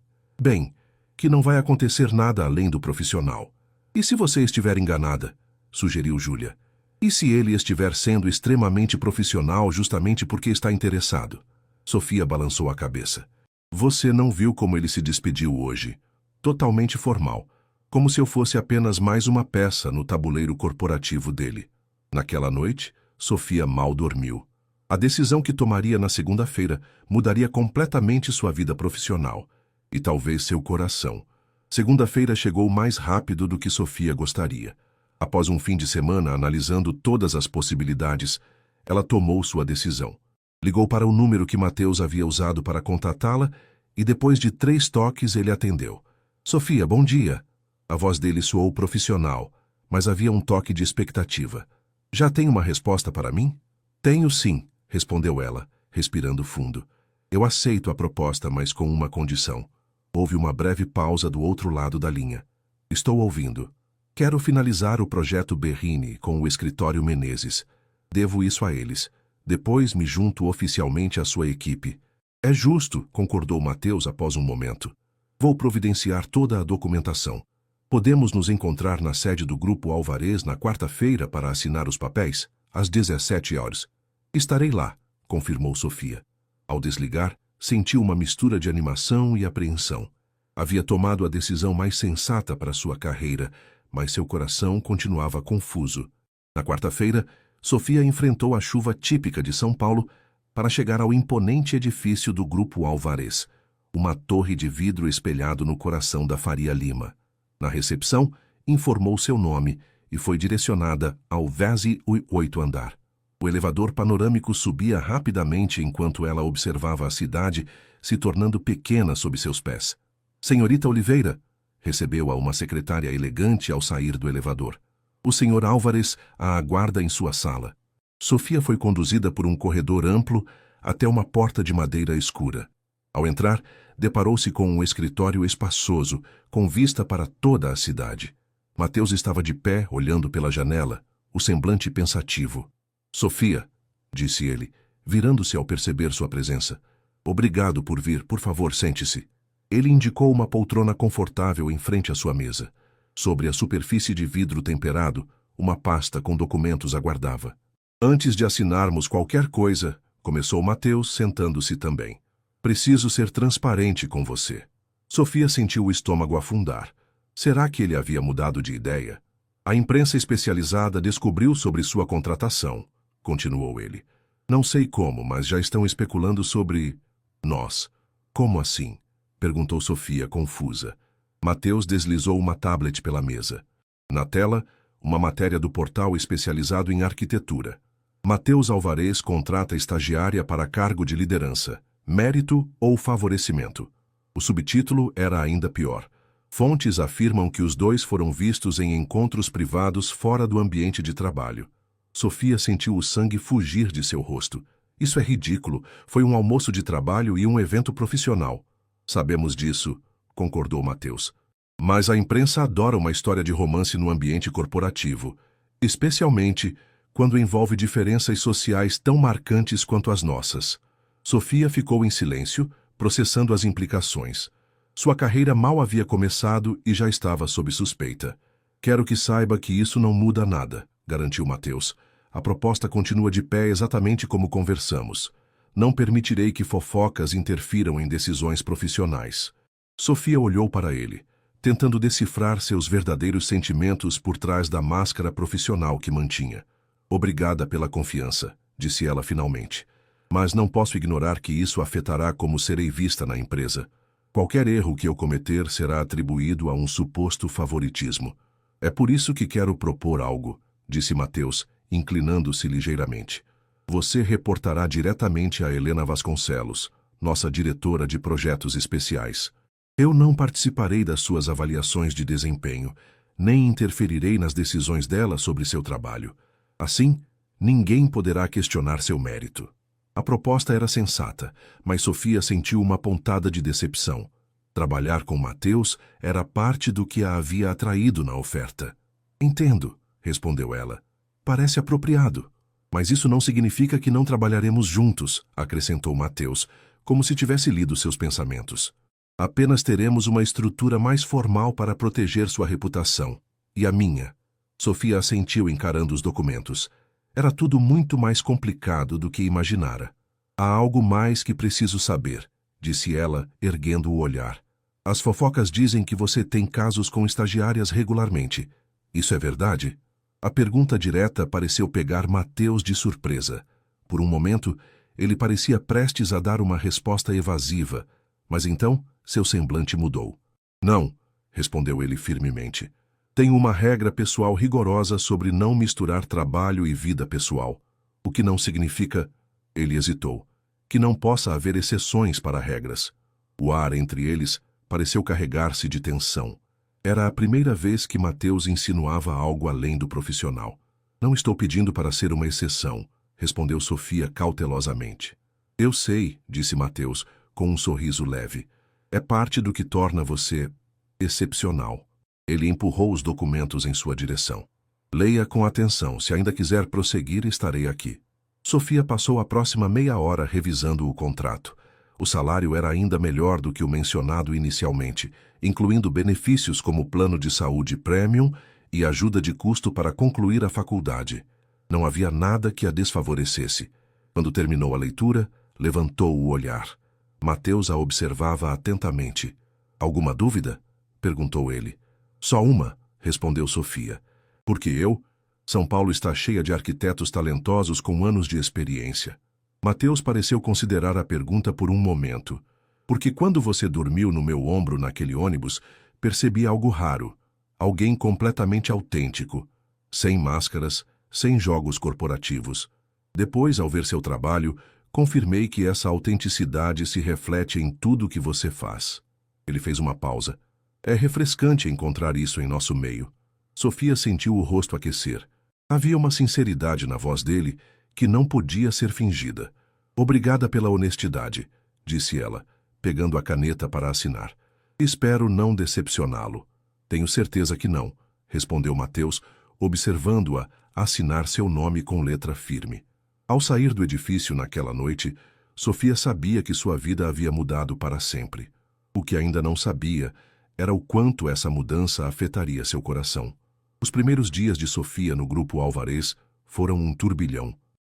bem, que não vai acontecer nada além do profissional. E se você estiver enganada? Sugeriu Júlia. E se ele estiver sendo extremamente profissional justamente porque está interessado? Sofia balançou a cabeça. Você não viu como ele se despediu hoje? Totalmente formal, como se eu fosse apenas mais uma peça no tabuleiro corporativo dele. Naquela noite, Sofia mal dormiu. A decisão que tomaria na segunda-feira mudaria completamente sua vida profissional e talvez seu coração. Segunda-feira chegou mais rápido do que Sofia gostaria. Após um fim de semana analisando todas as possibilidades, ela tomou sua decisão. Ligou para o número que Mateus havia usado para contatá-la e depois de 3 toques ele atendeu. Sofia, bom dia. A voz dele soou profissional, mas havia um toque de expectativa. Já tem uma resposta para mim? Tenho sim, respondeu ela, respirando fundo. Eu aceito a proposta, mas com uma condição. Houve uma breve pausa do outro lado da linha. Estou ouvindo. Quero finalizar o projeto Berrini com o escritório Menezes. Devo isso a eles. Depois me junto oficialmente à sua equipe. É justo, concordou Mateus após um momento. Vou providenciar toda a documentação. Podemos nos encontrar na sede do Grupo Alvarez na quarta-feira para assinar os papéis, às 17 horas. Estarei lá, confirmou Sofia. Ao desligar, sentiu uma mistura de animação e apreensão. Havia tomado a decisão mais sensata para sua carreira, mas seu coração continuava confuso. Na quarta-feira, Sofia enfrentou a chuva típica de São Paulo para chegar ao imponente edifício do Grupo Alvarez, uma torre de vidro espelhado no coração da Faria Lima. Na recepção, informou seu nome e foi direcionada ao 28º andar. O elevador panorâmico subia rapidamente enquanto ela observava a cidade se tornando pequena sob seus pés. Senhorita Oliveira, recebeu-a uma secretária elegante ao sair do elevador. O senhor Álvares a aguarda em sua sala. Sofia foi conduzida por um corredor amplo até uma porta de madeira escura. Ao entrar, deparou-se com um escritório espaçoso, com vista para toda a cidade. Mateus estava de pé, olhando pela janela, o semblante pensativo. Sofia, disse ele, virando-se ao perceber sua presença. Obrigado por vir, por favor, sente-se. Ele indicou uma poltrona confortável em frente à sua mesa. Sobre a superfície de vidro temperado, uma pasta com documentos aguardava. Antes de assinarmos qualquer coisa, começou Mateus, sentando-se também. Preciso ser transparente com você. Sofia sentiu o estômago afundar. Será que ele havia mudado de ideia? A imprensa especializada descobriu sobre sua contratação, continuou ele. Não sei como, mas já estão especulando sobre nós. Como assim? Perguntou Sofia, confusa. Mateus deslizou uma tablet pela mesa. Na tela, uma matéria do portal especializado em arquitetura. Mateus Alvarez contrata estagiária para cargo de liderança. Mérito ou favorecimento? O subtítulo era ainda pior. Fontes afirmam que os dois foram vistos em encontros privados fora do ambiente de trabalho. Sofia sentiu o sangue fugir de seu rosto. Isso é ridículo. Foi um almoço de trabalho e um evento profissional. Sabemos disso, concordou Mateus. Mas a imprensa adora uma história de romance no ambiente corporativo, especialmente quando envolve diferenças sociais tão marcantes quanto as nossas. Sofia ficou em silêncio, processando as implicações. Sua carreira mal havia começado e já estava sob suspeita. Quero que saiba que isso não muda nada, garantiu Mateus. A proposta continua de pé exatamente como conversamos. Não permitirei que fofocas interfiram em decisões profissionais. Sofia olhou para ele, tentando decifrar seus verdadeiros sentimentos por trás da máscara profissional que mantinha. Obrigada pela confiança, disse ela finalmente. Mas não posso ignorar que isso afetará como serei vista na empresa. Qualquer erro que eu cometer será atribuído a um suposto favoritismo. É por isso que quero propor algo, disse Mateus, inclinando-se ligeiramente. Você reportará diretamente a Helena Vasconcelos, nossa diretora de projetos especiais. Eu não participarei das suas avaliações de desempenho, nem interferirei nas decisões dela sobre seu trabalho. Assim, ninguém poderá questionar seu mérito. A proposta era sensata, mas Sofia sentiu uma pontada de decepção. Trabalhar com Mateus era parte do que a havia atraído na oferta. Entendo, respondeu ela. Parece apropriado. Mas isso não significa que não trabalharemos juntos, acrescentou Mateus, como se tivesse lido seus pensamentos. Apenas teremos uma estrutura mais formal para proteger sua reputação. E a minha. Sofia assentiu encarando os documentos. Era tudo muito mais complicado do que imaginara. Há algo mais que preciso saber, disse ela, erguendo o olhar. As fofocas dizem que você tem casos com estagiárias regularmente. Isso é verdade? A pergunta direta pareceu pegar Mateus de surpresa. Por um momento, ele parecia prestes a dar uma resposta evasiva, mas então seu semblante mudou. Não, respondeu ele firmemente. Tenho uma regra pessoal rigorosa sobre não misturar trabalho e vida pessoal. O que não significa, ele hesitou, que não possa haver exceções para regras. O ar entre eles pareceu carregar-se de tensão. Era a primeira vez que Mateus insinuava algo além do profissional. Não estou pedindo para ser uma exceção, respondeu Sofia cautelosamente. Eu sei, disse Mateus, com um sorriso leve. É parte do que torna você excepcional. Ele empurrou os documentos em sua direção. Leia com atenção. Se ainda quiser prosseguir, estarei aqui. Sofia passou a próxima meia hora revisando o contrato. O salário era ainda melhor do que o mencionado inicialmente, incluindo benefícios como plano de saúde premium e ajuda de custo para concluir a faculdade. Não havia nada que a desfavorecesse. Quando terminou a leitura, levantou o olhar. Mateus a observava atentamente. Alguma dúvida? Perguntou ele. Só uma, respondeu Sofia. Porque eu? São Paulo está cheia de arquitetos talentosos com anos de experiência. Mateus pareceu considerar a pergunta por um momento. Porque quando você dormiu no meu ombro naquele ônibus, percebi algo raro. Alguém completamente autêntico. Sem máscaras, sem jogos corporativos. Depois, ao ver seu trabalho, confirmei que essa autenticidade se reflete em tudo que você faz. Ele fez uma pausa. É refrescante encontrar isso em nosso meio. Sofia sentiu o rosto aquecer. Havia uma sinceridade na voz dele que não podia ser fingida. Obrigada pela honestidade, disse ela, pegando a caneta para assinar. Espero não decepcioná-lo. Tenho certeza que não, respondeu Mateus, observando-a assinar seu nome com letra firme. Ao sair do edifício naquela noite, Sofia sabia que sua vida havia mudado para sempre. O que ainda não sabia era o quanto essa mudança afetaria seu coração. Os primeiros dias de Sofia no Grupo Alvarez foram um turbilhão.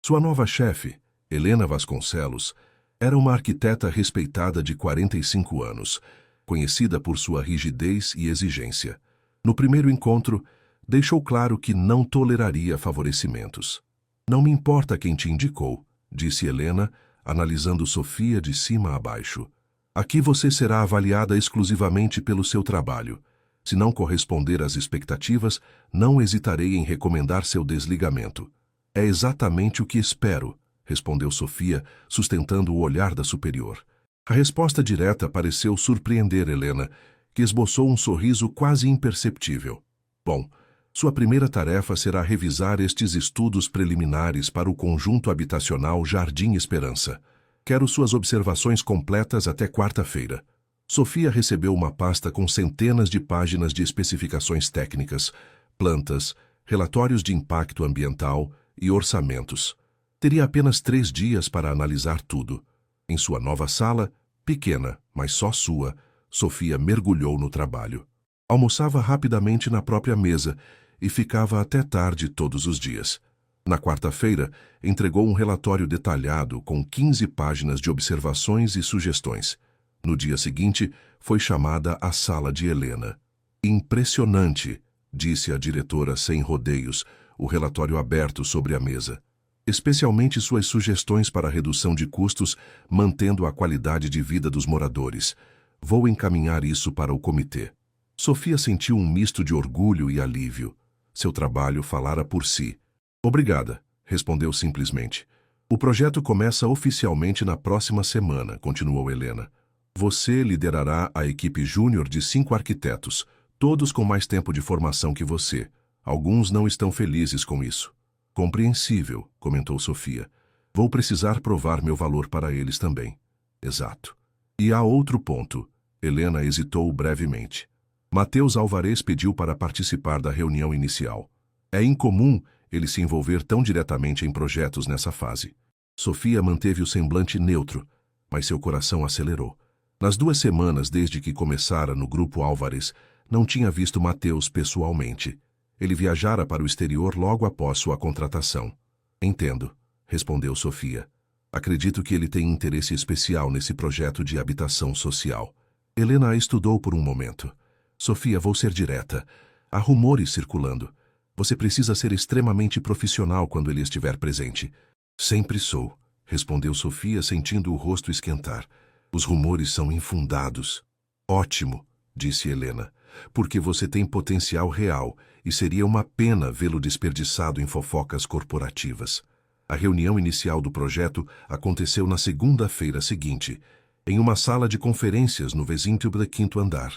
Sua nova chefe, Helena Vasconcelos, era uma arquiteta respeitada de 45 anos, conhecida por sua rigidez e exigência. No primeiro encontro, deixou claro que não toleraria favorecimentos. Não me importa quem te indicou, disse Helena, analisando Sofia de cima a baixo. Aqui você será avaliada exclusivamente pelo seu trabalho. Se não corresponder às expectativas, não hesitarei em recomendar seu desligamento. É exatamente o que espero, respondeu Sofia, sustentando o olhar da superior. A resposta direta pareceu surpreender Helena, que esboçou um sorriso quase imperceptível. Bom, sua primeira tarefa será revisar estes estudos preliminares para o conjunto habitacional Jardim Esperança. Quero suas observações completas até quarta-feira. Sofia recebeu uma pasta com centenas de páginas de especificações técnicas, plantas, relatórios de impacto ambiental e orçamentos. Teria apenas 3 dias para analisar tudo. Em sua nova sala, pequena, mas só sua, Sofia mergulhou no trabalho. Almoçava rapidamente na própria mesa e ficava até tarde todos os dias. Na quarta-feira, entregou um relatório detalhado com 15 páginas de observações e sugestões. No dia seguinte, foi chamada à sala de Helena. Impressionante, disse a diretora sem rodeios, o relatório aberto sobre a mesa. Especialmente suas sugestões para a redução de custos, mantendo a qualidade de vida dos moradores. Vou encaminhar isso para o comitê. Sofia sentiu um misto de orgulho e alívio. Seu trabalho falara por si. Obrigada, respondeu simplesmente. O projeto começa oficialmente na próxima semana, continuou Helena. Você liderará a equipe júnior de 5 arquitetos, todos com mais tempo de formação que você. Alguns não estão felizes com isso. Compreensível, comentou Sofia. Vou precisar provar meu valor para eles também. Exato. E há outro ponto. Helena hesitou brevemente. Mateus Álvares pediu para participar da reunião inicial. É incomum ele se envolver tão diretamente em projetos nessa fase. Sofia manteve o semblante neutro, mas seu coração acelerou. Nas 2 semanas desde que começara no grupo Álvares, não tinha visto Mateus pessoalmente. Ele viajara para o exterior logo após sua contratação. Entendo, respondeu Sofia. Acredito que ele tem interesse especial nesse projeto de habitação social. Helena a estudou por um momento. Sofia, vou ser direta. Há rumores circulando. Você precisa ser extremamente profissional quando ele estiver presente. Sempre sou, respondeu Sofia, sentindo o rosto esquentar. Os rumores são infundados. Ótimo, disse Helena, porque você tem potencial real e seria uma pena vê-lo desperdiçado em fofocas corporativas. A reunião inicial do projeto aconteceu na segunda-feira seguinte, em uma sala de conferências no vestíbulo do 5º andar.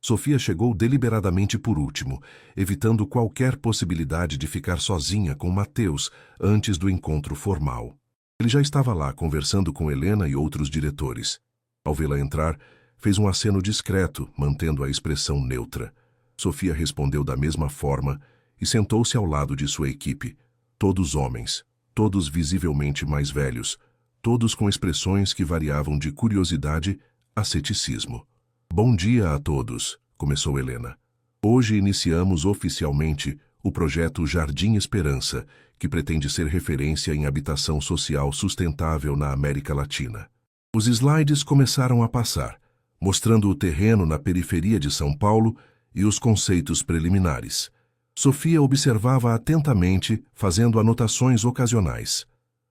Sofia chegou deliberadamente por último, evitando qualquer possibilidade de ficar sozinha com Mateus antes do encontro formal. Ele já estava lá conversando com Helena e outros diretores. Ao vê-la entrar, fez um aceno discreto, mantendo a expressão neutra. Sofia respondeu da mesma forma e sentou-se ao lado de sua equipe. Todos homens, todos visivelmente mais velhos, todos com expressões que variavam de curiosidade a ceticismo. Bom dia a todos, começou Helena. Hoje iniciamos oficialmente o projeto Jardim Esperança, que pretende ser referência em habitação social sustentável na América Latina. Os slides começaram a passar, mostrando o terreno na periferia de São Paulo e os conceitos preliminares. Sofia observava atentamente, fazendo anotações ocasionais.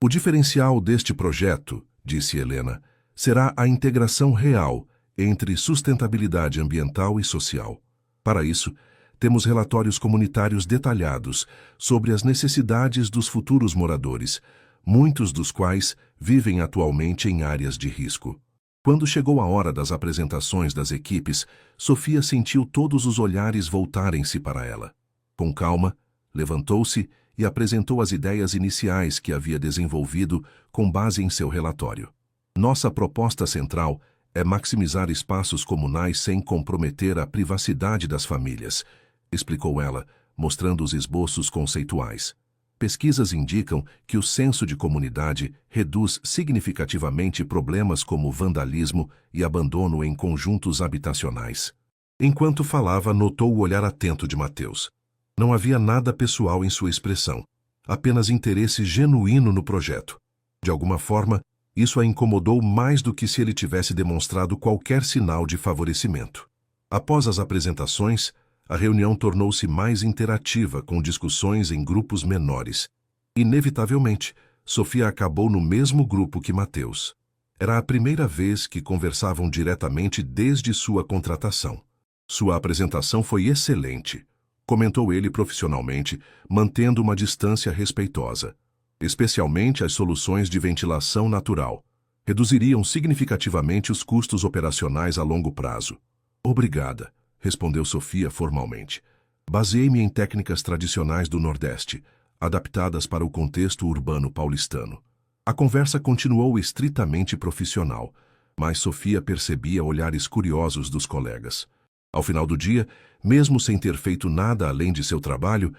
O diferencial deste projeto, disse Helena, será a integração real entre sustentabilidade ambiental e social. Para isso, temos relatórios comunitários detalhados sobre as necessidades dos futuros moradores, muitos dos quais vivem atualmente em áreas de risco. Quando chegou a hora das apresentações das equipes, Sofia sentiu todos os olhares voltarem-se para ela. Com calma, levantou-se e apresentou as ideias iniciais que havia desenvolvido com base em seu relatório. Nossa proposta central é maximizar espaços comunais sem comprometer a privacidade das famílias, explicou ela, mostrando os esboços conceituais. Pesquisas indicam que o senso de comunidade reduz significativamente problemas como vandalismo e abandono em conjuntos habitacionais. Enquanto falava, notou o olhar atento de Mateus. Não havia nada pessoal em sua expressão, apenas interesse genuíno no projeto. De alguma forma, isso a incomodou mais do que se ele tivesse demonstrado qualquer sinal de favorecimento. Após as apresentações, a reunião tornou-se mais interativa, com discussões em grupos menores. Inevitavelmente, Sofia acabou no mesmo grupo que Mateus. Era a primeira vez que conversavam diretamente desde sua contratação. Sua apresentação foi excelente, comentou ele profissionalmente, mantendo uma distância respeitosa. Especialmente as soluções de ventilação natural. Reduziriam significativamente os custos operacionais a longo prazo. Obrigada, respondeu Sofia formalmente. Baseei-me em técnicas tradicionais do Nordeste, adaptadas para o contexto urbano paulistano. A conversa continuou estritamente profissional, mas Sofia percebia olhares curiosos dos colegas. Ao final do dia, mesmo sem ter feito nada além de seu trabalho,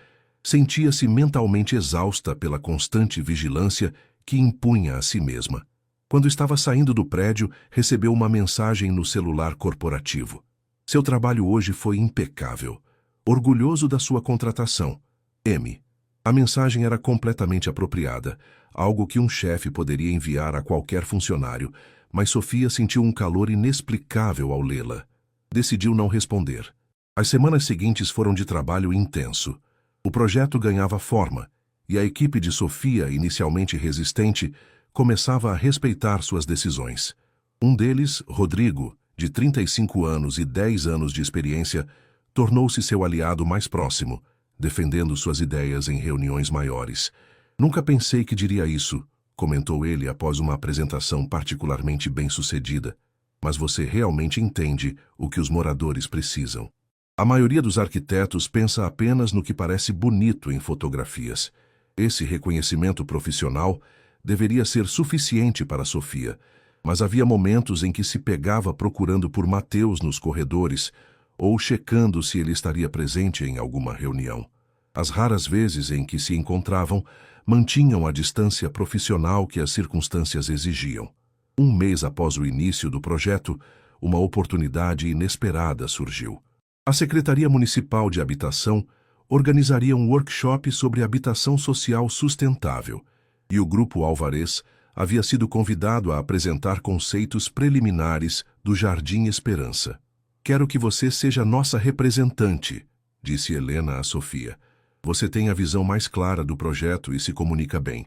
sentia-se mentalmente exausta pela constante vigilância que impunha a si mesma. Quando estava saindo do prédio, recebeu uma mensagem no celular corporativo. Seu trabalho hoje foi impecável. Orgulhoso da sua contratação. M. A mensagem era completamente apropriada, algo que um chefe poderia enviar a qualquer funcionário, mas Sofia sentiu um calor inexplicável ao lê-la. Decidiu não responder. As semanas seguintes foram de trabalho intenso. O projeto ganhava forma, e a equipe de Sofia, inicialmente resistente, começava a respeitar suas decisões. Um deles, Rodrigo, de 35 anos e 10 anos de experiência, tornou-se seu aliado mais próximo, defendendo suas ideias em reuniões maiores. Nunca pensei que diria isso, comentou ele após uma apresentação particularmente bem-sucedida, mas você realmente entende o que os moradores precisam. A maioria dos arquitetos pensa apenas no que parece bonito em fotografias. Esse reconhecimento profissional deveria ser suficiente para Sofia, mas havia momentos em que se pegava procurando por Mateus nos corredores ou checando se ele estaria presente em alguma reunião. As raras vezes em que se encontravam, mantinham a distância profissional que as circunstâncias exigiam. Um mês após o início do projeto, uma oportunidade inesperada surgiu. A Secretaria Municipal de Habitação organizaria um workshop sobre habitação social sustentável, e o Grupo Alvarez havia sido convidado a apresentar conceitos preliminares do Jardim Esperança. "Quero que você seja nossa representante", disse Helena a Sofia. "Você tem a visão mais clara do projeto e se comunica bem."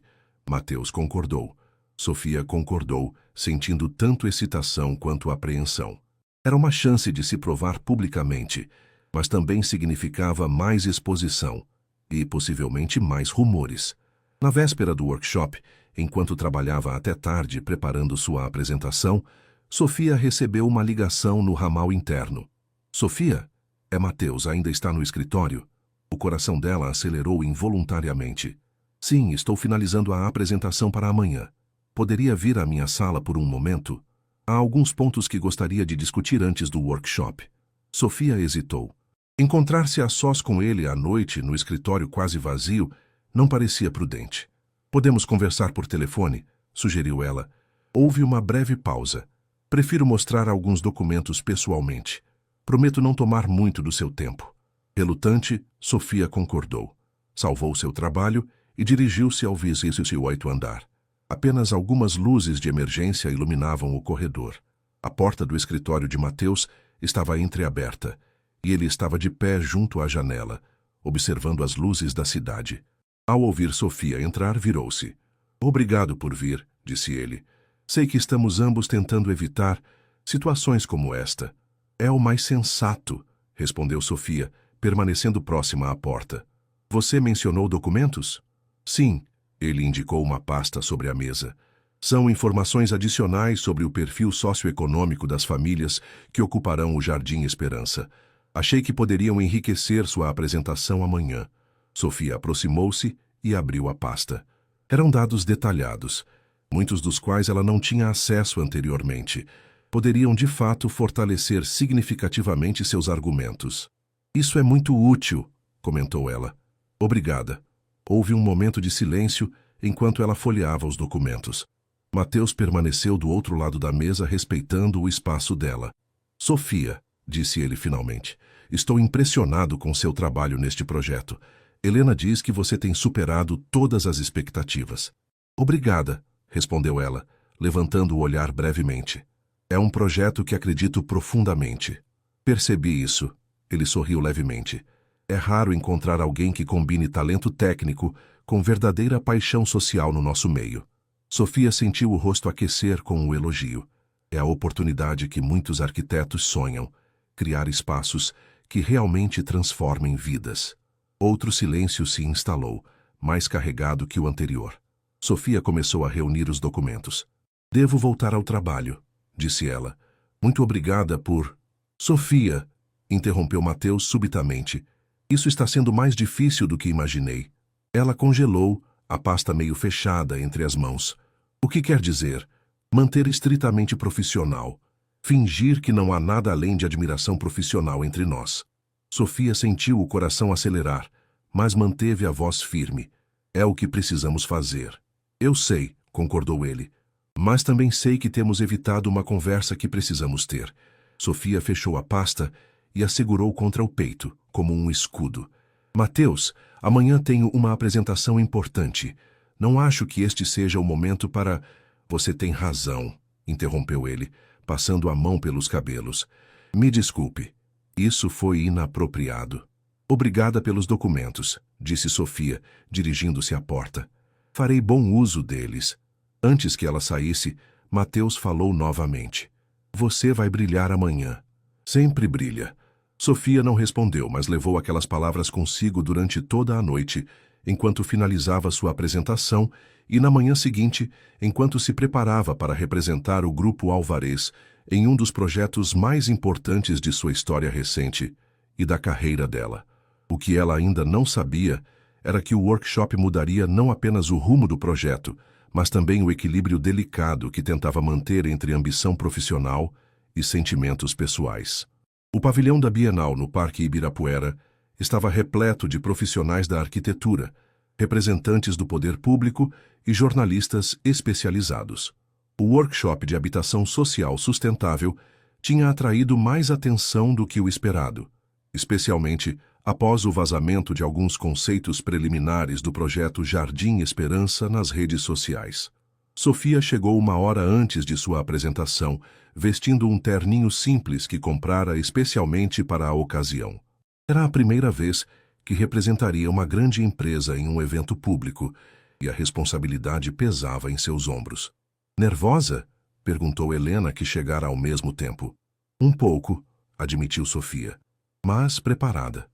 Mateus concordou. Sofia concordou, sentindo tanto excitação quanto apreensão. Era uma chance de se provar publicamente, mas também significava mais exposição e, possivelmente, mais rumores. Na véspera do workshop, enquanto trabalhava até tarde preparando sua apresentação, Sofia recebeu uma ligação no ramal interno. "Sofia? É Mateus, ainda está no escritório?" O coração dela acelerou involuntariamente. "Sim, estou finalizando a apresentação para amanhã. Poderia vir à minha sala por um momento? Há alguns pontos que gostaria de discutir antes do workshop." Sofia hesitou. Encontrar-se a sós com ele à noite, no escritório quase vazio, não parecia prudente. "Podemos conversar por telefone?" sugeriu ela. Houve uma breve pausa. "Prefiro mostrar alguns documentos pessoalmente. Prometo não tomar muito do seu tempo." Relutante, Sofia concordou. Salvou seu trabalho e dirigiu-se ao 28º andar. Apenas algumas luzes de emergência iluminavam o corredor. A porta do escritório de Mateus estava entreaberta, e ele estava de pé junto à janela, observando as luzes da cidade. Ao ouvir Sofia entrar, virou-se. "Obrigado por vir", disse ele. "Sei que estamos ambos tentando evitar situações como esta." "É o mais sensato", respondeu Sofia, permanecendo próxima à porta. "Você mencionou documentos?" "Sim." Ele indicou uma pasta sobre a mesa. "São informações adicionais sobre o perfil socioeconômico das famílias que ocuparão o Jardim Esperança. Achei que poderiam enriquecer sua apresentação amanhã." Sofia aproximou-se e abriu a pasta. Eram dados detalhados, muitos dos quais ela não tinha acesso anteriormente. Poderiam, de fato, fortalecer significativamente seus argumentos. "Isso é muito útil", comentou ela. "Obrigada." Houve um momento de silêncio enquanto ela folheava os documentos. Mateus permaneceu do outro lado da mesa, respeitando o espaço dela. "Sofia", disse ele finalmente, "estou impressionado com seu trabalho neste projeto. Helena diz que você tem superado todas as expectativas." "Obrigada", respondeu ela, levantando o olhar brevemente. "É um projeto que acredito profundamente." "Percebi isso." Ele sorriu levemente. "É raro encontrar alguém que combine talento técnico com verdadeira paixão social no nosso meio." Sofia sentiu o rosto aquecer com o elogio. É a oportunidade que muitos arquitetos sonham: criar espaços que realmente transformem vidas. Outro silêncio se instalou, mais carregado que o anterior. Sofia começou a reunir os documentos. "Devo voltar ao trabalho", disse ela. "Muito obrigada por..." "Sofia", interrompeu Mateus subitamente. "Isso está sendo mais difícil do que imaginei." Ela congelou, a pasta meio fechada entre as mãos. "O que quer dizer? Manter estritamente profissional. Fingir que não há nada além de admiração profissional entre nós." Sofia sentiu o coração acelerar, mas manteve a voz firme. "É o que precisamos fazer." "Eu sei", concordou ele. "Mas também sei que temos evitado uma conversa que precisamos ter." Sofia fechou a pasta e a segurou contra o peito, como um escudo. "Mateus, amanhã tenho uma apresentação importante. Não acho que este seja o momento para..." "Você tem razão", interrompeu ele, passando a mão pelos cabelos. "Me desculpe. Isso foi inapropriado." "Obrigada pelos documentos", disse Sofia, dirigindo-se à porta. "Farei bom uso deles." Antes que ela saísse, Mateus falou novamente. "Você vai brilhar amanhã." "Sempre brilha." Sofia não respondeu, mas levou aquelas palavras consigo durante toda a noite, enquanto finalizava sua apresentação e, na manhã seguinte, enquanto se preparava para representar o Grupo Alvarez em um dos projetos mais importantes de sua história recente e da carreira dela. O que ela ainda não sabia era que o workshop mudaria não apenas o rumo do projeto, mas também o equilíbrio delicado que tentava manter entre ambição profissional e sentimentos pessoais. O pavilhão da Bienal no Parque Ibirapuera estava repleto de profissionais da arquitetura, representantes do poder público e jornalistas especializados. O workshop de habitação social sustentável tinha atraído mais atenção do que o esperado, especialmente após o vazamento de alguns conceitos preliminares do projeto Jardim Esperança nas redes sociais. Sofia chegou uma hora antes de sua apresentação, vestindo um terninho simples que comprara especialmente para a ocasião. Era a primeira vez que representaria uma grande empresa em um evento público, e a responsabilidade pesava em seus ombros. Nervosa? Perguntou Helena, que chegara ao mesmo tempo. Um pouco, admitiu Sofia, mas preparada.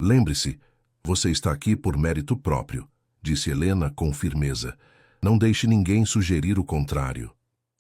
Lembre-se, você está aqui por mérito próprio, disse Helena com firmeza. Não deixe ninguém sugerir o contrário.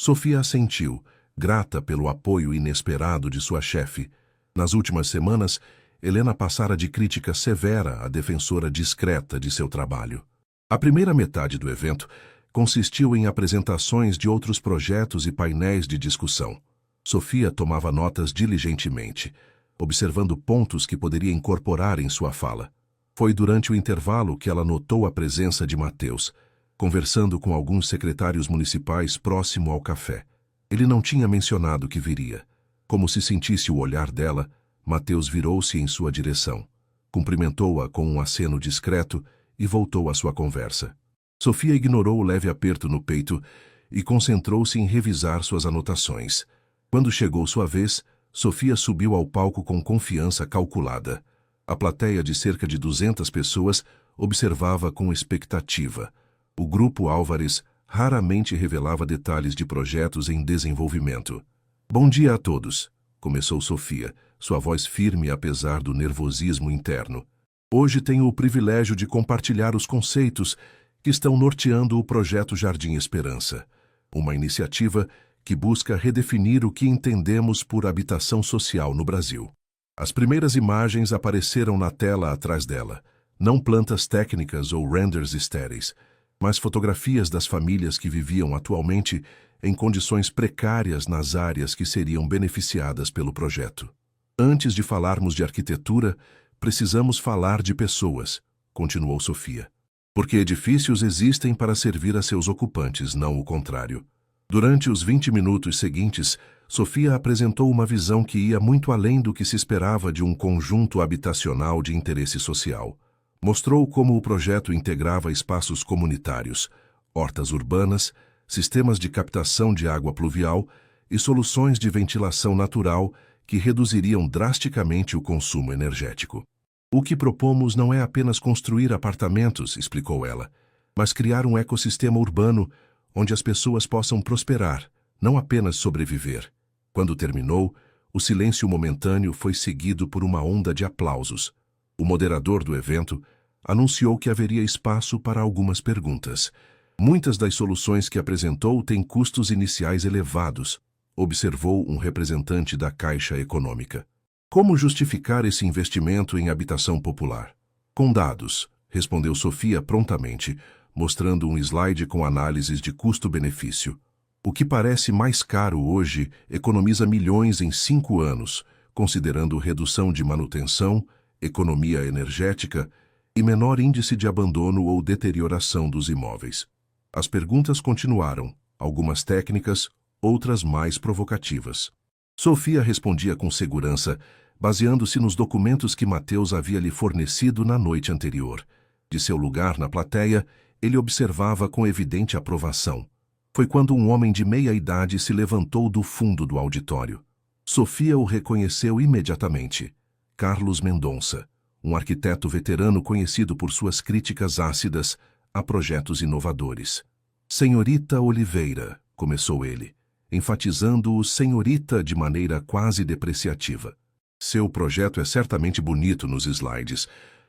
Sofia assentiu, grata pelo apoio inesperado de sua chefe. Nas últimas semanas, Helena passara de crítica severa à defensora discreta de seu trabalho. A primeira metade do evento consistiu em apresentações de outros projetos e painéis de discussão. Sofia tomava notas diligentemente, observando pontos que poderia incorporar em sua fala. Foi durante o intervalo que ela notou a presença de Mateus, conversando com alguns secretários municipais próximo ao café. Ele não tinha mencionado que viria. Como se sentisse o olhar dela, Mateus virou-se em sua direção, cumprimentou-a com um aceno discreto e voltou à sua conversa. Sofia ignorou o leve aperto no peito e concentrou-se em revisar suas anotações. Quando chegou sua vez, Sofia subiu ao palco com confiança calculada. A plateia de cerca de 200 pessoas observava com expectativa. O Grupo Álvares raramente revelava detalhes de projetos em desenvolvimento. Bom dia a todos, começou Sofia, sua voz firme apesar do nervosismo interno. Hoje tenho o privilégio de compartilhar os conceitos que estão norteando o projeto Jardim Esperança, uma iniciativa que busca redefinir o que entendemos por habitação social no Brasil. As primeiras imagens apareceram na tela atrás dela, não plantas técnicas ou renders estéreis, mas fotografias das famílias que viviam atualmente em condições precárias nas áreas que seriam beneficiadas pelo projeto. Antes de falarmos de arquitetura, precisamos falar de pessoas, continuou Sofia. Porque edifícios existem para servir a seus ocupantes, não o contrário. Durante os 20 minutos seguintes, Sofia apresentou uma visão que ia muito além do que se esperava de um conjunto habitacional de interesse social. Mostrou como o projeto integrava espaços comunitários, hortas urbanas, sistemas de captação de água pluvial e soluções de ventilação natural que reduziriam drasticamente o consumo energético. O que propomos não é apenas construir apartamentos, explicou ela, mas criar um ecossistema urbano onde as pessoas possam prosperar, não apenas sobreviver. Quando terminou, o silêncio momentâneo foi seguido por uma onda de aplausos. O moderador do evento anunciou que haveria espaço para algumas perguntas. Muitas das soluções que apresentou têm custos iniciais elevados, observou um representante da Caixa Econômica. Como justificar esse investimento em habitação popular? Com dados, respondeu Sofia prontamente, mostrando um slide com análises de custo-benefício. O que parece mais caro hoje economiza milhões em 5 anos, considerando redução de manutenção, economia energética e menor índice de abandono ou deterioração dos imóveis. As perguntas continuaram, algumas técnicas, outras mais provocativas. Sofia respondia com segurança, baseando-se nos documentos que Mateus havia lhe fornecido na noite anterior. De seu lugar na plateia, ele observava com evidente aprovação. Foi quando um homem de meia idade se levantou do fundo do auditório. Sofia o reconheceu imediatamente. Carlos Mendonça, um arquiteto veterano conhecido por suas críticas ácidas a projetos inovadores. Senhorita Oliveira, começou ele, enfatizando o senhorita de maneira quase depreciativa. Seu projeto é certamente bonito nos slides,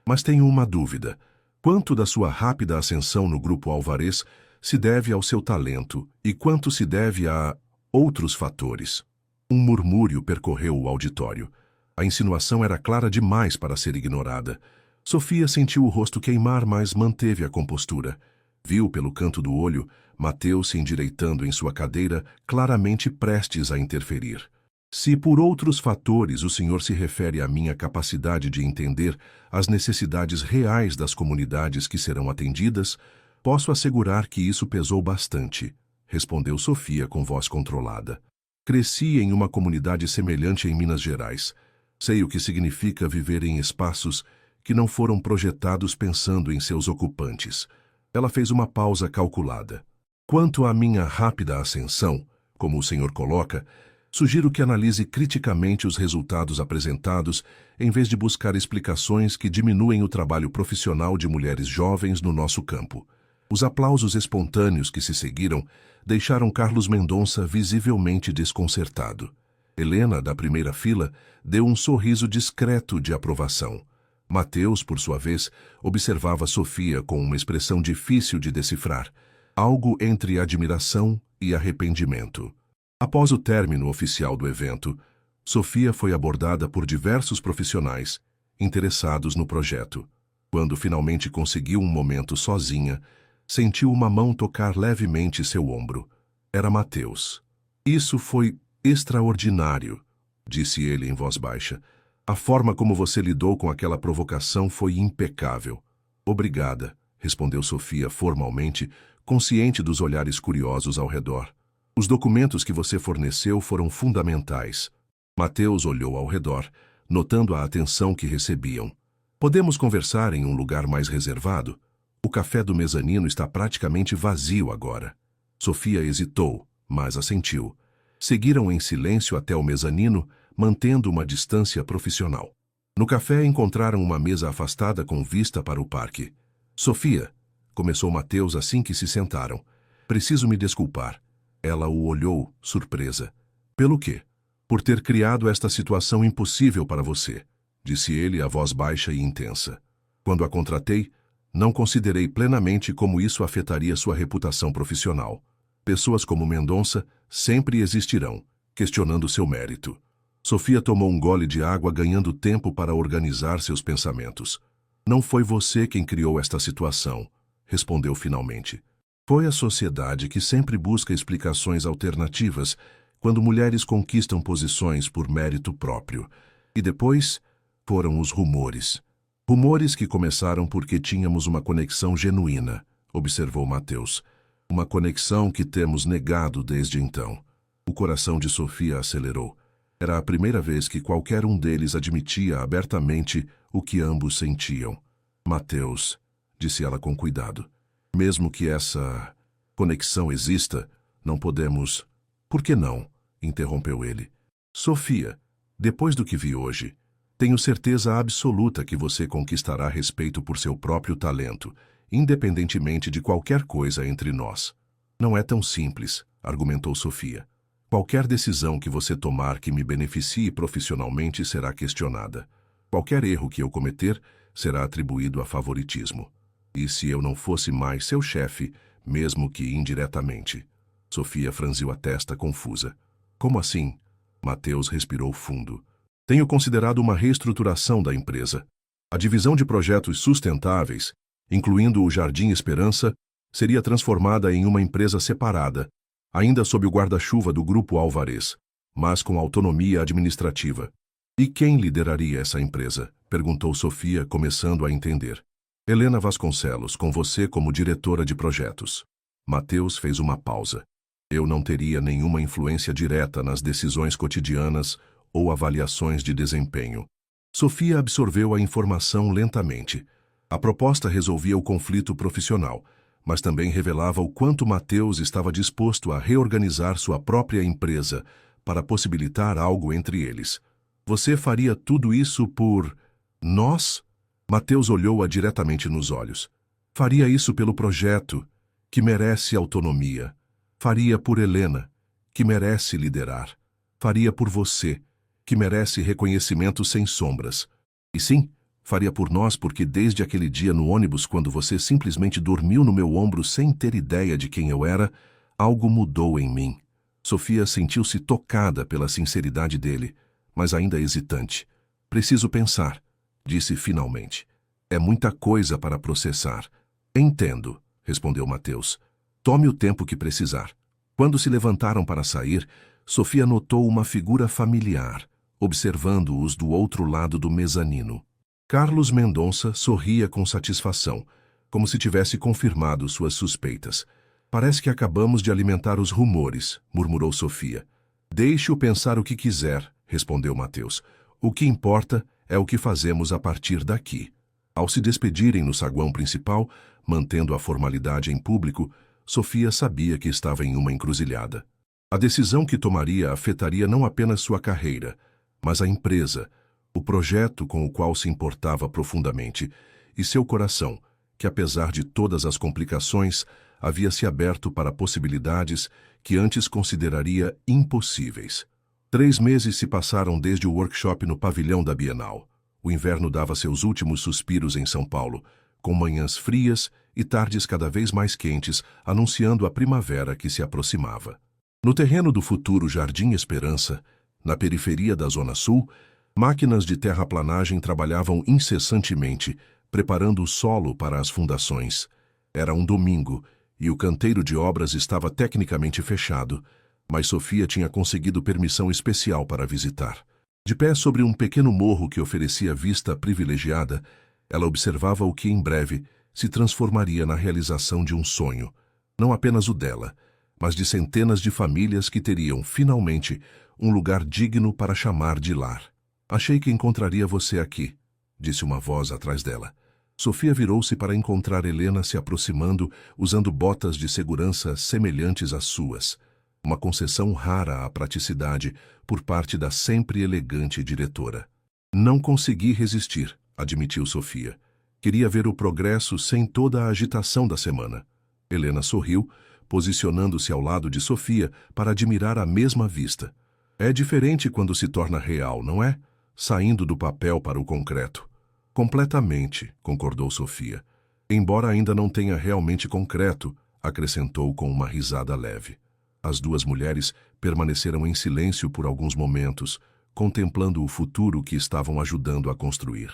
mas tenho uma dúvida. Quanto da sua rápida ascensão no Grupo Álvares se deve ao seu talento e quanto se deve a outros fatores? Um murmúrio percorreu o auditório. A insinuação era clara demais para ser ignorada. Sofia sentiu o rosto queimar, mas manteve a compostura. Viu pelo canto do olho Mateus se endireitando em sua cadeira, claramente prestes a interferir. Se por outros fatores o senhor se refere à minha capacidade de entender as necessidades reais das comunidades que serão atendidas, posso assegurar que isso pesou bastante, respondeu Sofia com voz controlada. Cresci em uma comunidade semelhante em Minas Gerais. Sei o que significa viver em espaços que não foram projetados pensando em seus ocupantes. Ela fez uma pausa calculada. Quanto à minha rápida ascensão, como o senhor coloca, sugiro que analise criticamente os resultados apresentados em vez de buscar explicações que diminuem o trabalho profissional de mulheres jovens no nosso campo. Os aplausos espontâneos que se seguiram deixaram Carlos Mendonça visivelmente desconcertado. Helena, da primeira fila, deu um sorriso discreto de aprovação. Mateus, por sua vez, observava Sofia com uma expressão difícil de decifrar, algo entre admiração e arrependimento. Após o término oficial do evento, Sofia foi abordada por diversos profissionais interessados no projeto. Quando finalmente conseguiu um momento sozinha, sentiu uma mão tocar levemente seu ombro. Era Mateus. Isso foi extraordinário, disse ele em voz baixa. A forma como você lidou com aquela provocação foi impecável. Obrigada, respondeu Sofia formalmente, consciente dos olhares curiosos ao redor. Os documentos que você forneceu foram fundamentais. Mateus olhou ao redor, notando a atenção que recebiam. Podemos conversar em um lugar mais reservado? O café do mezanino está praticamente vazio agora. Sofia hesitou, mas assentiu. Seguiram em silêncio até o mezanino, mantendo uma distância profissional. No café encontraram uma mesa afastada com vista para o parque. Sofia, começou Mateus assim que se sentaram. Preciso me desculpar. Ela o olhou, surpresa. Pelo quê? Por ter criado esta situação impossível para você, disse ele a voz baixa e intensa. Quando a contratei, não considerei plenamente como isso afetaria sua reputação profissional. Pessoas como Mendonça sempre existirão, questionando seu mérito. Sofia tomou um gole de água, ganhando tempo para organizar seus pensamentos. Não foi você quem criou esta situação, respondeu finalmente. Foi a sociedade que sempre busca explicações alternativas quando mulheres conquistam posições por mérito próprio. E depois foram os rumores. Rumores que começaram porque tínhamos uma conexão genuína, observou Mateus. Uma conexão que temos negado desde então. O coração de Sofia acelerou. Era a primeira vez que qualquer um deles admitia abertamente o que ambos sentiam. Mateus, disse ela com cuidado, mesmo que essa conexão exista, não podemos... Por que não? Interrompeu ele. Sofia, depois do que vi hoje, tenho certeza absoluta que você conquistará respeito por seu próprio talento, independentemente de qualquer coisa entre nós. Não é tão simples, argumentou Sofia. Qualquer decisão que você tomar que me beneficie profissionalmente será questionada. Qualquer erro que eu cometer será atribuído a favoritismo. E se eu não fosse mais seu chefe, mesmo que indiretamente? Sofia franziu a testa confusa. Como assim? Mateus respirou fundo. Tenho considerado uma reestruturação da empresa. A divisão de projetos sustentáveis, incluindo o Jardim Esperança, seria transformada em uma empresa separada, ainda sob o guarda-chuva do Grupo Alvarez, mas com autonomia administrativa. E quem lideraria essa empresa? Perguntou Sofia, começando a entender. Helena Vasconcelos, com você como diretora de projetos. Mateus fez uma pausa. Eu não teria nenhuma influência direta nas decisões cotidianas ou avaliações de desempenho. Sofia absorveu a informação lentamente. A proposta resolvia o conflito profissional, mas também revelava o quanto Mateus estava disposto a reorganizar sua própria empresa para possibilitar algo entre eles. Você faria tudo isso por... nós? Mateus olhou-a diretamente nos olhos. Faria isso pelo projeto, que merece autonomia. Faria por Helena, que merece liderar. Faria por você, que merece reconhecimento sem sombras. E sim, faria por nós porque desde aquele dia no ônibus, quando você simplesmente dormiu no meu ombro sem ter ideia de quem eu era, algo mudou em mim. Sofia sentiu-se tocada pela sinceridade dele, mas ainda hesitante. Preciso pensar, disse finalmente. É muita coisa para processar. Entendo, respondeu Mateus. Tome o tempo que precisar. Quando se levantaram para sair, Sofia notou uma figura familiar, observando-os do outro lado do mezanino. Carlos Mendonça sorria com satisfação, como se tivesse confirmado suas suspeitas. Parece que acabamos de alimentar os rumores, murmurou Sofia. Deixe-o pensar o que quiser, respondeu Mateus. O que importa é o que fazemos a partir daqui. Ao se despedirem no saguão principal, mantendo a formalidade em público, Sofia sabia que estava em uma encruzilhada. A decisão que tomaria afetaria não apenas sua carreira, mas a empresa, o projeto com o qual se importava profundamente, e seu coração, que apesar de todas as complicações, havia se aberto para possibilidades que antes consideraria impossíveis. 3 meses se passaram desde o workshop no pavilhão da Bienal. O inverno dava seus últimos suspiros em São Paulo, com manhãs frias e tardes cada vez mais quentes, anunciando a primavera que se aproximava. No terreno do futuro Jardim Esperança, na periferia da Zona Sul, máquinas de terraplanagem trabalhavam incessantemente, preparando o solo para as fundações. Era um domingo, e o canteiro de obras estava tecnicamente fechado, mas Sofia tinha conseguido permissão especial para visitar. De pé sobre um pequeno morro que oferecia vista privilegiada, ela observava o que em breve se transformaria na realização de um sonho, não apenas o dela, mas de centenas de famílias que teriam, finalmente, um lugar digno para chamar de lar. Achei que encontraria você aqui, disse uma voz atrás dela. Sofia virou-se para encontrar Helena se aproximando, usando botas de segurança semelhantes às suas. Uma concessão rara à praticidade por parte da sempre elegante diretora. Não consegui resistir, admitiu Sofia. Queria ver o progresso sem toda a agitação da semana. Helena sorriu, posicionando-se ao lado de Sofia para admirar a mesma vista. É diferente quando se torna real, não é? Saindo do papel para o concreto. Completamente, concordou Sofia. Embora ainda não tenha realmente concreto, acrescentou com uma risada leve. As duas mulheres permaneceram em silêncio por alguns momentos, contemplando o futuro que estavam ajudando a construir.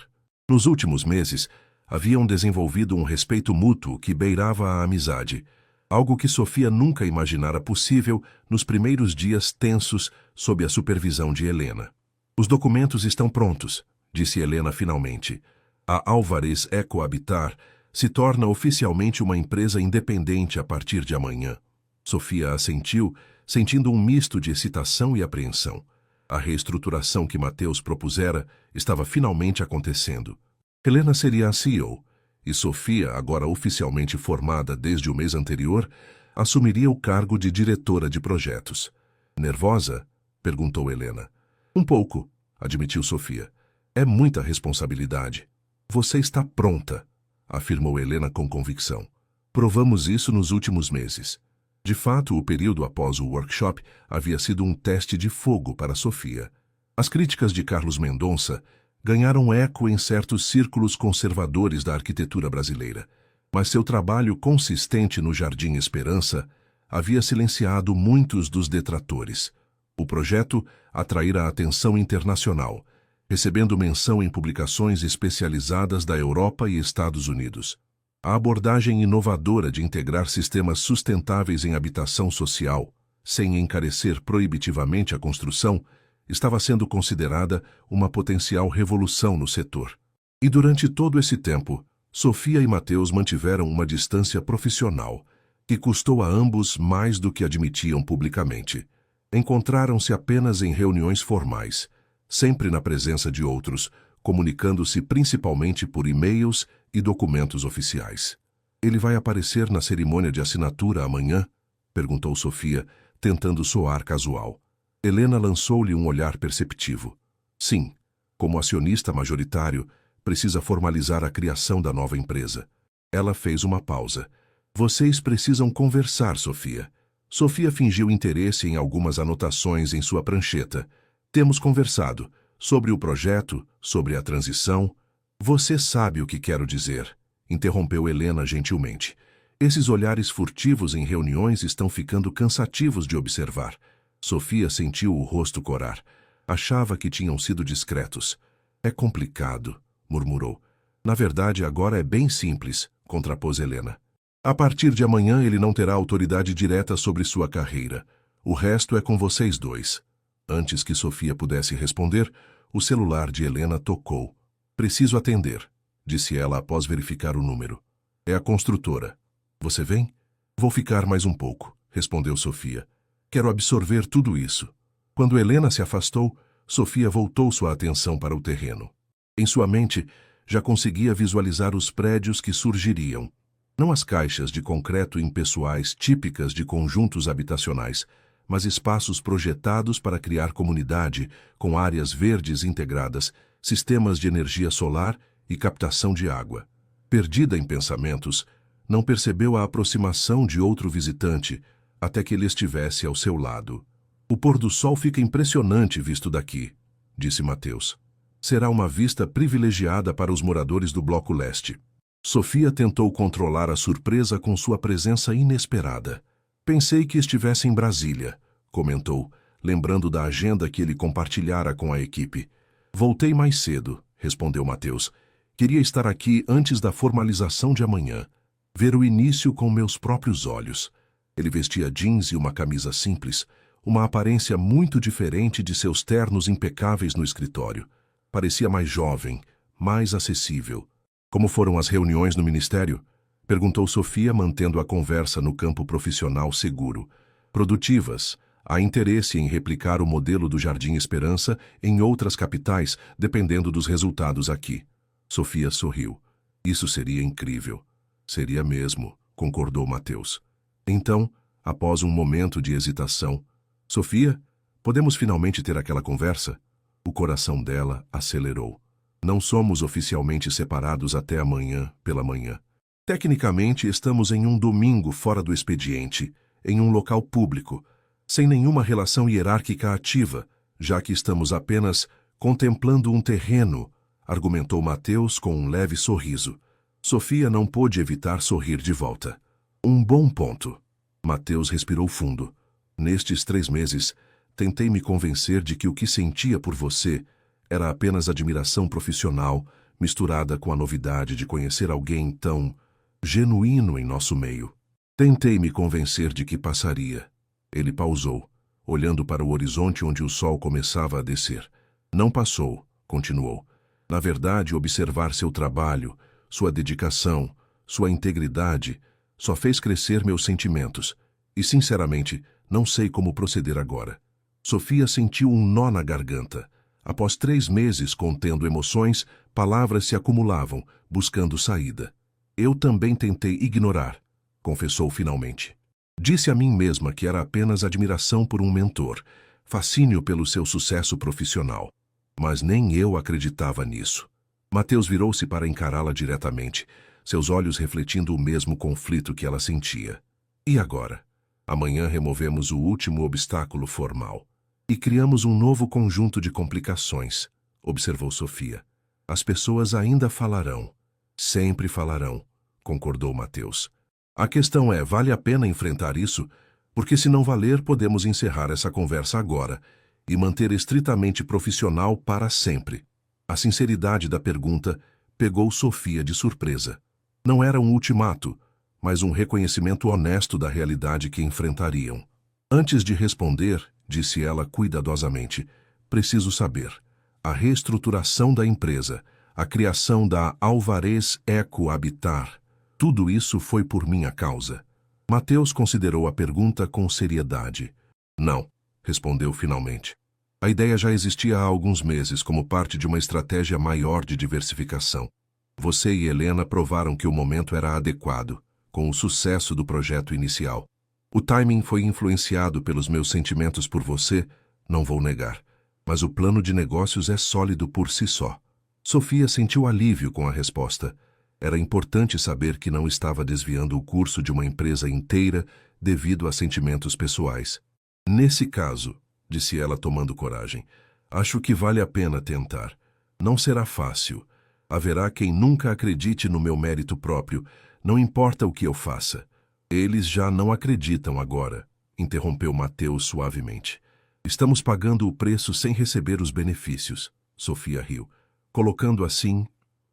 Nos últimos meses, haviam desenvolvido um respeito mútuo que beirava a amizade, algo que Sofia nunca imaginara possível nos primeiros dias tensos sob a supervisão de Helena. Os documentos estão prontos, disse Helena finalmente. A Álvares Ecohabitar se torna oficialmente uma empresa independente a partir de amanhã. Sofia assentiu, sentindo um misto de excitação e apreensão. A reestruturação que Mateus propusera estava finalmente acontecendo. Helena seria a CEO, e Sofia, agora oficialmente formada desde o mês anterior, assumiria o cargo de diretora de projetos. Nervosa? Perguntou Helena. Um pouco, admitiu Sofia. É muita responsabilidade. Você está pronta, afirmou Helena com convicção. Provamos isso nos últimos meses. De fato, o período após o workshop havia sido um teste de fogo para Sofia. As críticas de Carlos Mendonça ganharam eco em certos círculos conservadores da arquitetura brasileira, mas seu trabalho consistente no Jardim Esperança havia silenciado muitos dos detratores. O projeto atraíra a atenção internacional, recebendo menção em publicações especializadas da Europa e Estados Unidos. A abordagem inovadora de integrar sistemas sustentáveis em habitação social, sem encarecer proibitivamente a construção, estava sendo considerada uma potencial revolução no setor. E durante todo esse tempo, Sofia e Mateus mantiveram uma distância profissional, que custou a ambos mais do que admitiam publicamente. Encontraram-se apenas em reuniões formais, sempre na presença de outros, comunicando-se principalmente por e-mails e documentos oficiais. Ele vai aparecer na cerimônia de assinatura amanhã? Perguntou Sofia, tentando soar casual. Helena lançou-lhe um olhar perceptivo. Sim, como acionista majoritário, precisa formalizar a criação da nova empresa. Ela fez uma pausa. Vocês precisam conversar, Sofia. Sofia fingiu interesse em algumas anotações em sua prancheta. Temos conversado sobre o projeto, sobre a transição. Você sabe o que quero dizer, interrompeu Helena gentilmente. Esses olhares furtivos em reuniões estão ficando cansativos de observar. Sofia sentiu o rosto corar. Achava que tinham sido discretos. É complicado, murmurou. Na verdade, agora é bem simples, contrapôs Helena. A partir de amanhã ele não terá autoridade direta sobre sua carreira. O resto é com vocês dois. Antes que Sofia pudesse responder, o celular de Helena tocou. Preciso atender, disse ela após verificar o número. É a construtora. Você vem? Vou ficar mais um pouco, respondeu Sofia. Quero absorver tudo isso. Quando Helena se afastou, Sofia voltou sua atenção para o terreno. Em sua mente, já conseguia visualizar os prédios que surgiriam. Não as caixas de concreto impessoais típicas de conjuntos habitacionais, mas espaços projetados para criar comunidade, com áreas verdes integradas, sistemas de energia solar e captação de água. Perdida em pensamentos, não percebeu a aproximação de outro visitante até que ele estivesse ao seu lado. O pôr do sol fica impressionante visto daqui, disse Mateus. Será uma vista privilegiada para os moradores do Bloco Leste. Sofia tentou controlar a surpresa com sua presença inesperada. Pensei que estivesse em Brasília, comentou, lembrando da agenda que ele compartilhara com a equipe. Voltei mais cedo, respondeu Mateus. Queria estar aqui antes da formalização de amanhã. Ver o início com meus próprios olhos. Ele vestia jeans e uma camisa simples, uma aparência muito diferente de seus ternos impecáveis no escritório. Parecia mais jovem, mais acessível. Como foram as reuniões no ministério? Perguntou Sofia, mantendo a conversa no campo profissional seguro. Produtivas. Há interesse em replicar o modelo do Jardim Esperança em outras capitais, dependendo dos resultados aqui. Sofia sorriu. Isso seria incrível. Seria mesmo, concordou Mateus. Então, após um momento de hesitação, Sofia, podemos finalmente ter aquela conversa? O coração dela acelerou. Não somos oficialmente separados até amanhã, pela manhã. Tecnicamente, estamos em um domingo fora do expediente, em um local público, sem nenhuma relação hierárquica ativa, já que estamos apenas contemplando um terreno, argumentou Mateus com um leve sorriso. Sofia não pôde evitar sorrir de volta. Um bom ponto. Mateus respirou fundo. Nestes 3 meses, tentei me convencer de que o que sentia por você era apenas admiração profissional, misturada com a novidade de conhecer alguém tão genuíno em nosso meio. Tentei me convencer de que passaria. Ele pausou, olhando para o horizonte onde o sol começava a descer. Não passou, continuou. Na verdade, observar seu trabalho, sua dedicação, sua integridade, só fez crescer meus sentimentos. E, sinceramente, não sei como proceder agora. Sofia sentiu um nó na garganta. Após 3 meses contendo emoções, palavras se acumulavam, buscando saída. Eu também tentei ignorar, confessou finalmente. Disse a mim mesma que era apenas admiração por um mentor, fascínio pelo seu sucesso profissional. Mas nem eu acreditava nisso. Mateus virou-se para encará-la diretamente, seus olhos refletindo o mesmo conflito que ela sentia. E agora? Amanhã removemos o último obstáculo formal. E criamos um novo conjunto de complicações, observou Sofia. As pessoas ainda falarão. Sempre falarão, concordou Mateus. A questão é, vale a pena enfrentar isso? Porque se não valer, podemos encerrar essa conversa agora e manter estritamente profissional para sempre. A sinceridade da pergunta pegou Sofia de surpresa. Não era um ultimato, mas um reconhecimento honesto da realidade que enfrentariam. Antes de responder, disse ela cuidadosamente, preciso saber. A reestruturação da empresa, a criação da Alvarez Eco Habitar, tudo isso foi por minha causa. Mateus considerou a pergunta com seriedade. Não, respondeu finalmente. A ideia já existia há alguns meses como parte de uma estratégia maior de diversificação. Você e Helena provaram que o momento era adequado, com o sucesso do projeto inicial. O timing foi influenciado pelos meus sentimentos por você, não vou negar, mas o plano de negócios é sólido por si só. Sofia sentiu alívio com a resposta. Era importante saber que não estava desviando o curso de uma empresa inteira devido a sentimentos pessoais. Nesse caso, disse ela tomando coragem, acho que vale a pena tentar. Não será fácil. Haverá quem nunca acredite no meu mérito próprio, não importa o que eu faça. Eles já não acreditam agora, interrompeu Mateus suavemente. Estamos pagando o preço sem receber os benefícios, Sofia riu. Colocando assim,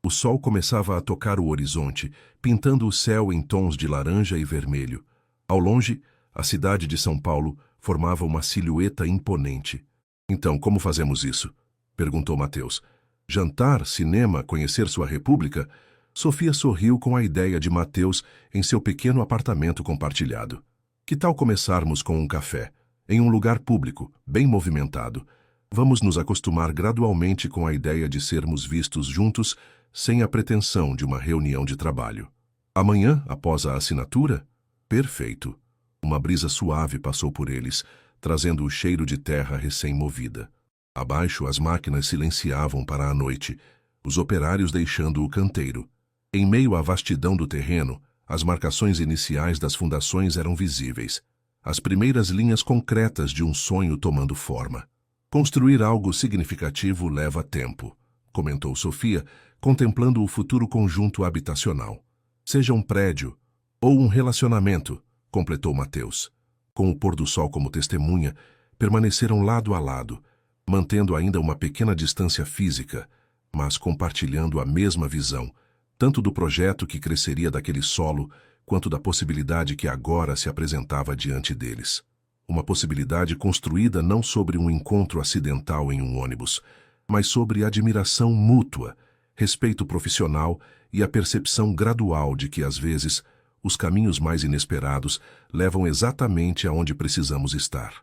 O sol começava a tocar o horizonte, pintando o céu em tons de laranja e vermelho. Ao longe, a cidade de São Paulo formava uma silhueta imponente. Então, como fazemos isso? Perguntou Mateus. Jantar, cinema, conhecer sua república? Sofia sorriu com a ideia de Mateus em seu pequeno apartamento compartilhado. Que tal começarmos com um café, em um lugar público, bem movimentado? Vamos nos acostumar gradualmente com a ideia de sermos vistos juntos, sem a pretensão de uma reunião de trabalho. Amanhã, após a assinatura? Perfeito. Uma brisa suave passou por eles, trazendo o cheiro de terra recém-movida. Abaixo, as máquinas silenciavam para a noite, os operários deixando o canteiro. Em meio à vastidão do terreno, as marcações iniciais das fundações eram visíveis, as primeiras linhas concretas de um sonho tomando forma. Construir algo significativo leva tempo, comentou Sofia, contemplando o futuro conjunto habitacional. Seja um prédio ou um relacionamento, completou Mateus. Com o pôr do sol como testemunha, permaneceram lado a lado, mantendo ainda uma pequena distância física, mas compartilhando a mesma visão, tanto do projeto que cresceria daquele solo, quanto da possibilidade que agora se apresentava diante deles. Uma possibilidade construída não sobre um encontro acidental em um ônibus, mas sobre admiração mútua, respeito profissional e a percepção gradual de que, às vezes, os caminhos mais inesperados levam exatamente aonde precisamos estar.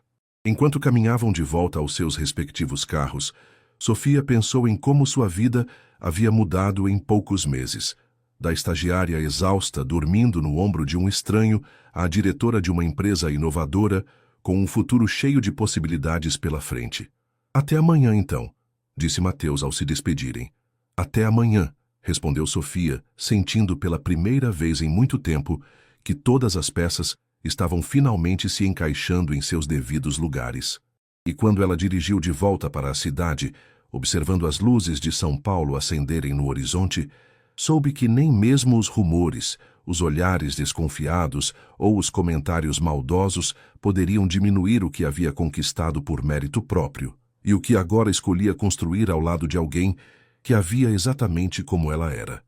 Enquanto caminhavam de volta aos seus respectivos carros, Sofia pensou em como sua vida havia mudado em poucos meses. Da estagiária exausta dormindo no ombro de um estranho à diretora de uma empresa inovadora com um futuro cheio de possibilidades pela frente. Até amanhã, então, disse Mateus ao se despedirem. Até amanhã, respondeu Sofia, sentindo pela primeira vez em muito tempo que todas as peças estavam finalmente se encaixando em seus devidos lugares. E quando ela dirigiu de volta para a cidade, observando as luzes de São Paulo acenderem no horizonte, soube que nem mesmo os rumores, os olhares desconfiados ou os comentários maldosos poderiam diminuir o que havia conquistado por mérito próprio e o que agora escolhia construir ao lado de alguém que a via exatamente como ela era.